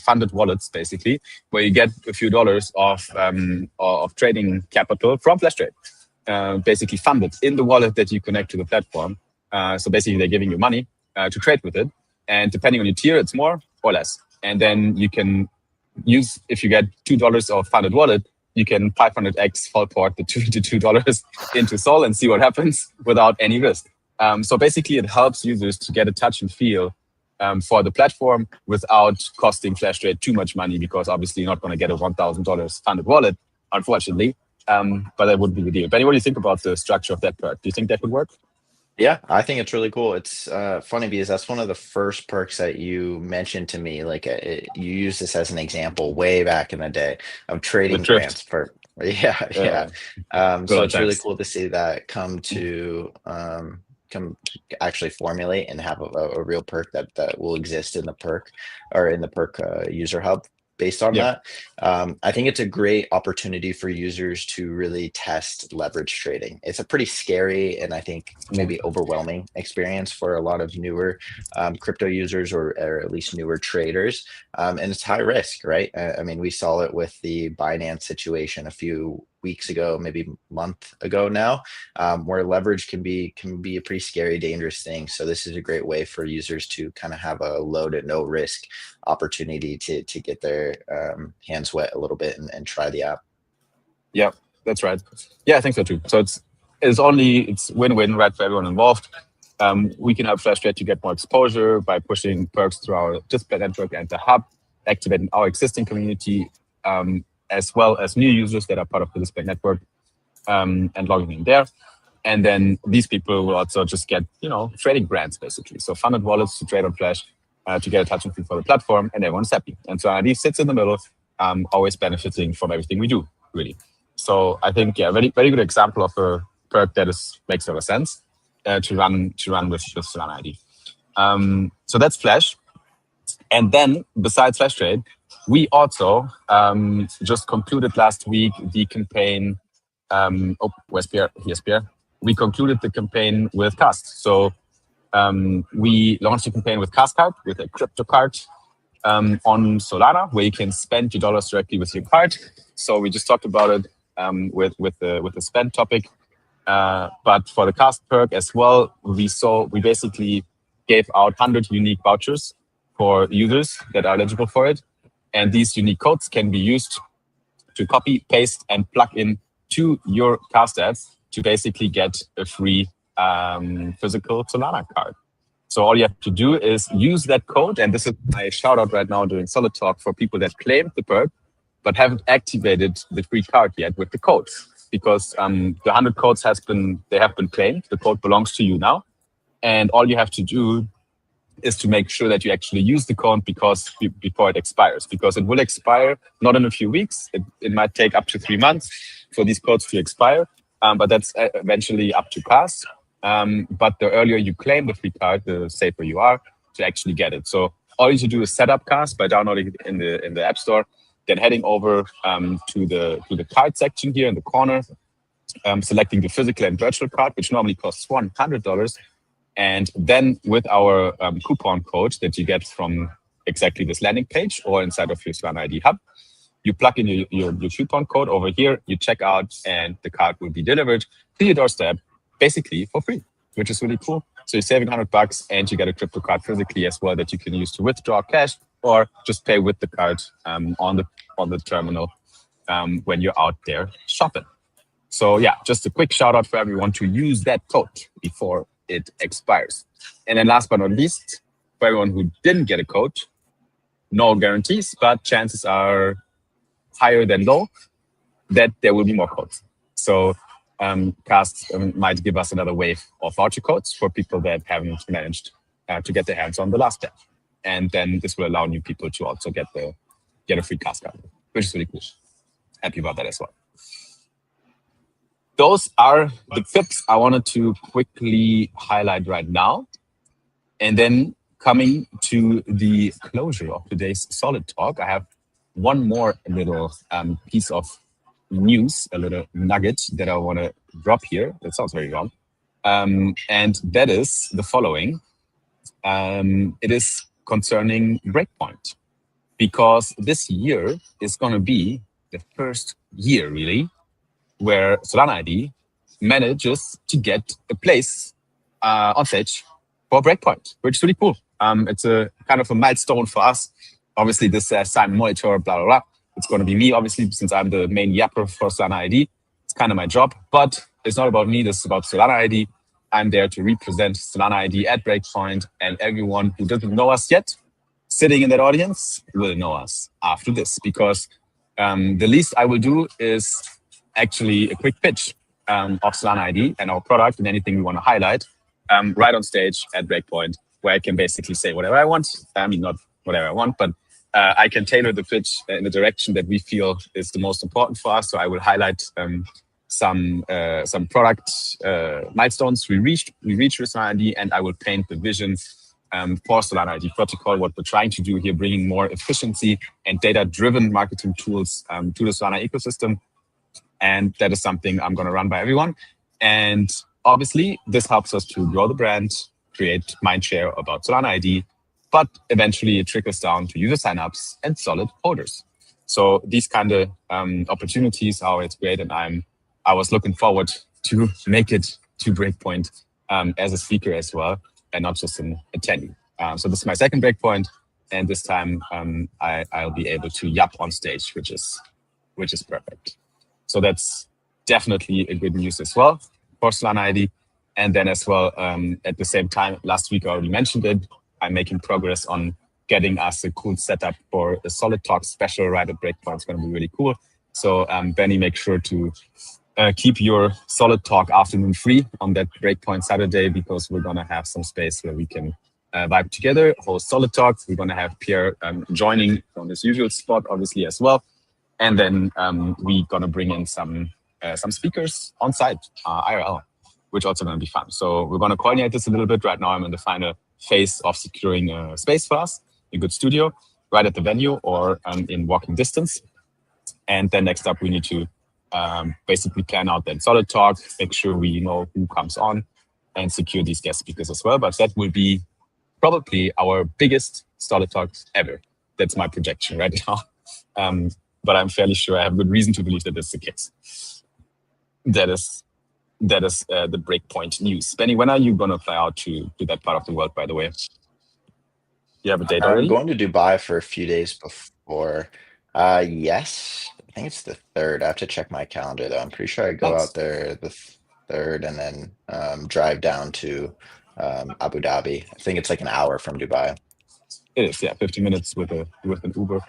B: funded wallets, basically, where you get a few dollars of trading capital from Flash Trade, basically funded in the wallet that you connect to the platform. So basically, they're giving you money to trade with it, and depending on your tier, it's more or less. And then you can use, if you get $2 of funded wallet, you can 500x fault port the $2 into Sol and see what happens without any risk. So basically, it helps users to get a touch and feel for the platform without costing FlashTrade too much money, because obviously you're not going to get a $1,000 funded wallet, unfortunately. But that would be the deal. Benny, what do you think about the structure of that perk? Do you think that would work?
D: Yeah, I think it's really cool. It's funny because that's one of the first perks that you mentioned to me. Like you used this as an example way back in the day of trading
B: drift.
D: grants for. Yeah. So it's really cool to see that come actually formulate and have a real perk that will exist in the perk or in the perk user hub based on that. I think it's a great opportunity for users to really test leverage trading. It's a pretty scary and I think maybe overwhelming experience for a lot of newer crypto users or at least newer traders. And it's high risk, right? I mean, we saw it with the Binance situation a few weeks ago, maybe a month ago now, where leverage can be a pretty scary, dangerous thing. So this is a great way for users to kind of have a low to no risk opportunity to get their hands wet a little bit and try the app.
B: Yeah, that's right. Yeah, I think so too. So it's win-win, right, for everyone involved. We can help FlashTrade to get more exposure by pushing perks through our display network and the hub, activating our existing community, as well as new users that are part of the display network, and logging in there. And then these people will also just get, trading grants basically. So funded wallets to trade on Flash, to get a touch and feel for the platform, and everyone's happy. And so ID sits in the middle, always benefiting from everything we do, really. So I think, very, very good example of a perk that makes a lot of sense to run with Solana ID. So that's Flash. And then besides FlashTrade, we also just concluded last week the campaign. Where's Pierre? Here's Pierre. We concluded the campaign with Cast. So we launched a campaign with Cast Card, with a crypto card on Solana, where you can spend your dollars directly with your card. So we just talked about it with the spend topic. But for the Cast perk as well, we basically gave out 100 unique vouchers for users that are eligible for it. And these unique codes can be used to copy, paste, and plug in to your Cast app to basically get a free physical Solana card. So all you have to do is use that code. And this is my shout out right now during Solid Talk for people that claimed the perk, but haven't activated the free card yet with the code. Because the 100 codes have been claimed. The code belongs to you now. And all you have to do is to make sure that you actually use the code before it expires, because it will expire not in a few weeks. It might take up to 3 months for these codes to expire, but that's eventually up to Cast. But the earlier you claim the free card, the safer you are to actually get it. So all you need to do is set up Cast by downloading it in the App Store, then heading over to the card section here in the corner, selecting the physical and virtual card, which normally costs $100. And then with our coupon code that you get from exactly this landing page or inside of your Solana ID hub, you plug in your coupon code over here, you check out, and the card will be delivered to your doorstep, basically for free, which is really cool. So you're saving $100 and you get a crypto card physically as well that you can use to withdraw cash or just pay with the card on the terminal when you're out there shopping. So yeah, just a quick shout out for everyone to use that code before it expires. And then last but not least, for everyone who didn't get a code, no guarantees, but chances are higher than low that there will be more codes. So Cast might give us another wave of voucher codes for people that haven't managed to get their hands on the last step. And then this will allow new people to also get a free Cast card, which is really cool. Happy about that as well. Those are the tips I wanted to quickly highlight right now. And then coming to the closure of today's Solid Talk, I have one more little piece of news, a little nugget that I want to drop here. That sounds very wrong. And that is the following. It is concerning Breakpoint, because this year is going to be the first year, really, where Solana ID manages to get a place on stage for Breakpoint, which is really cool. It's a kind of a milestone for us. Obviously, this Simon Molitor, blah, blah, blah. It's going to be me, obviously, since I'm the main yapper for Solana ID. It's kind of my job, but it's not about me. This is about Solana ID. I'm there to represent Solana ID at Breakpoint, and everyone who doesn't know us yet, sitting in that audience, will know us after this, because the least I will do is actually a quick pitch of Solana ID and our product and anything we want to highlight right on stage at Breakpoint, where I can basically say whatever I want. I mean, not whatever I want, but I can tailor the pitch in the direction that we feel is the most important for us. So I will highlight some product milestones we reached with Solana ID, and I will paint the vision for Solana ID protocol, what we're trying to do here, bringing more efficiency and data-driven marketing tools to the Solana ecosystem. And that is something I'm going to run by everyone. And obviously, this helps us to grow the brand, create mindshare about Solana ID, but eventually it trickles down to user signups and solid holders. So these kind of opportunities are always great, and I was looking forward to make it to Breakpoint as a speaker as well, and not just an attendee. So this is my second Breakpoint, and this time I'll be able to yap on stage, which is perfect. So that's definitely a good news as well for Solana ID. And then as well, at the same time, last week I already mentioned it, I'm making progress on getting us a cool setup for a Solid Talk special right at Breakpoint. It's going to be really cool. So Benny, make sure to keep your Solid Talk afternoon free on that Breakpoint Saturday, because we're going to have some space where we can vibe together, host Solid Talks. We're going to have Pierre joining on his usual spot, obviously, as well. And then we're going to bring in some speakers on site, IRL, which also going to be fun. So we're going to coordinate this a little bit. Right now, I'm in the final phase of securing a space for us, a good studio, right at the venue or in walking distance. And then next up, we need to basically plan out that Solid Talk, make sure we know who comes on, and secure these guest speakers as well. But that will be probably our biggest Solid Talk ever. That's my projection right now. But I'm fairly sure I have good reason to believe that that's the case. That is the Breakpoint news. Benny, when are you going to fly out to that part of the world, by the way? You have a date already?
D: I'm going to Dubai for a few days before. Yes, I think it's the 3rd. I have to check my calendar, though. I'm pretty sure I go out there the 3rd and then drive down to Abu Dhabi. I think it's like an hour from Dubai.
B: It is, yeah, 50 minutes with an Uber.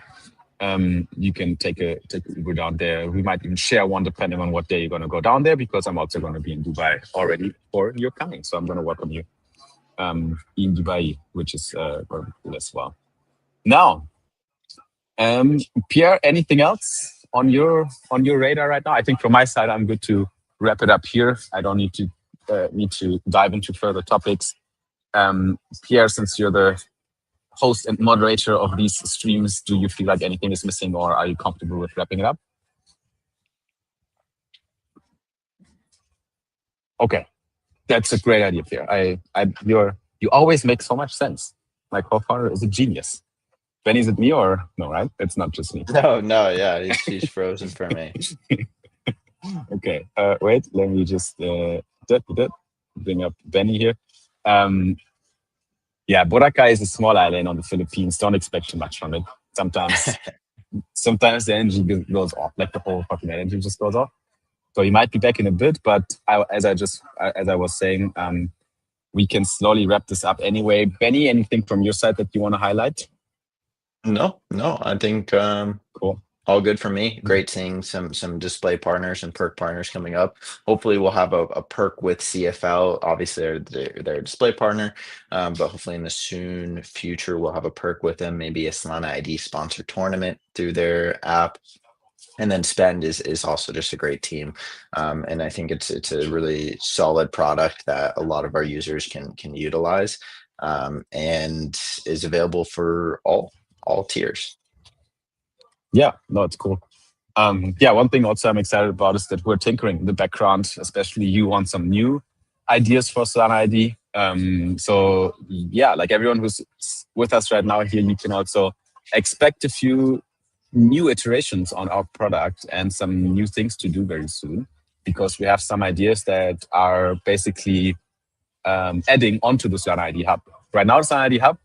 B: You can take a Uber down there. We might even share one depending on what day you're going to go down there, because I'm also going to be in Dubai already for your coming. So I'm going to welcome you in Dubai, which is going to be cool as well. Now, Pierre, anything else on your radar right now? I think from my side, I'm good to wrap it up here. I don't need to dive into further topics. Pierre, since you're the host and moderator of these streams, do you feel like anything is missing, or are you comfortable with wrapping it up? Okay, that's a great idea, Pierre. You always make so much sense. My co-founder is a genius. Benny, is it me or no? Right? It's not just me.
D: No, yeah, he's frozen for me.
B: Okay, wait. Let me just bring up Benny here. Yeah, Boracay is a small island on the Philippines. Don't expect too much from it. Sometimes the energy goes off, like the whole fucking energy just goes off. So you might be back in a bit, but as I was saying, we can slowly wrap this up anyway. Benny, anything from your side that you want to highlight?
D: No, I think
B: Cool.
D: all good for me. Great seeing some display partners and perk partners coming up. Hopefully we'll have a perk with CFL. Obviously they're a display partner, but hopefully in the soon future we'll have a perk with them, maybe a Solana ID sponsored tournament through their app. And then Spend is also just a great team. And I think it's a really solid product that a lot of our users can utilize, and is available for all tiers.
B: Yeah, no, it's cool. Yeah, one thing also I'm excited about is that we're tinkering in the background, especially you on some new ideas for Solana ID. So yeah, like everyone who's with us right now here, you can also expect a few new iterations on our product and some new things to do very soon, because we have some ideas that are basically adding onto the Solana ID Hub. Right now, the Solana ID Hub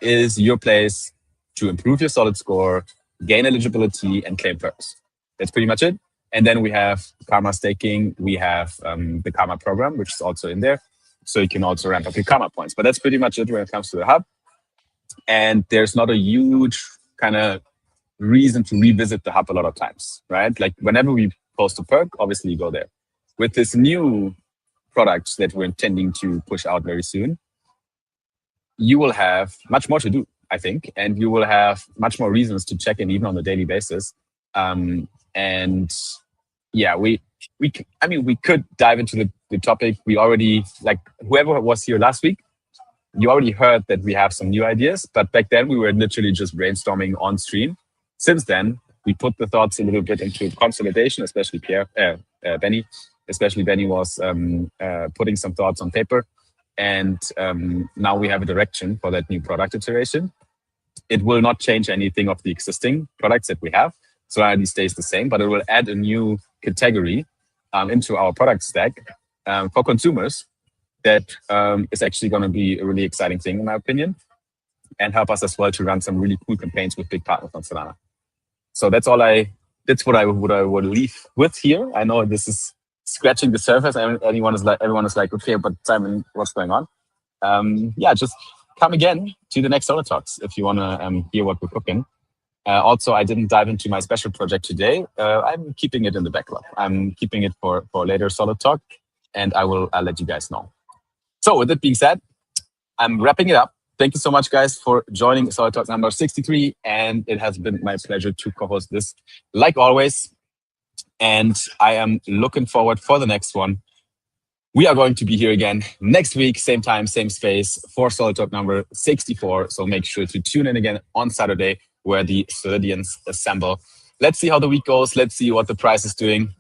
B: is your place to improve your solid score, gain eligibility, and claim perks. That's pretty much it. And then we have Karma staking. We have the Karma program, which is also in there. so you can also ramp up your karma points. But that's pretty much it when it comes to the hub. And there's not a huge kind of reason to revisit the hub a lot of times, right? Like whenever we post a perk, obviously you go there. With this new product that we're intending to push out very soon, you will have much more to do, I think, and you will have much more reasons to check in even on a daily basis. And yeah, we could dive into the topic. We already, like whoever was here last week, you already heard that we have some new ideas, but back then we were literally just brainstorming on stream. Since then, we put the thoughts a little bit into consolidation, especially Benny. Especially Benny was putting some thoughts on paper. And now we have a direction for that new product iteration. It will not change anything of the existing products that we have. Solidity stays the same, but it will add a new category into our product stack for consumers that is actually going to be a really exciting thing, in my opinion, and help us as well to run some really cool campaigns with big partners on Solana. So that's what I would leave with here. I know this is scratching the surface, and everyone is like, okay, but Simon, what's going on? Just come again to the next Solid Talks if you want to hear what we're cooking. Also, I didn't dive into my special project today. I'm keeping it in the backlog. I'm keeping it for later Solid Talk, and I'll let you guys know. So with that being said, I'm wrapping it up. Thank you so much, guys, for joining Solid Talk number 63. And it has been my pleasure to co-host this, like always. And I am looking forward for the next one. We are going to be here again next week, same time, same space, for Solid Talk number 64. So make sure to tune in again on Saturday, where the Solidians assemble. Let's see how the week goes. Let's see what the price is doing.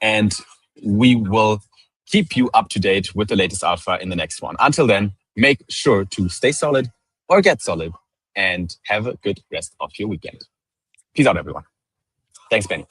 B: And we will keep you up to date with the latest alpha in the next one. Until then, make sure to stay solid or get solid, and have a good rest of your weekend. Peace out, everyone. Thanks, Benny.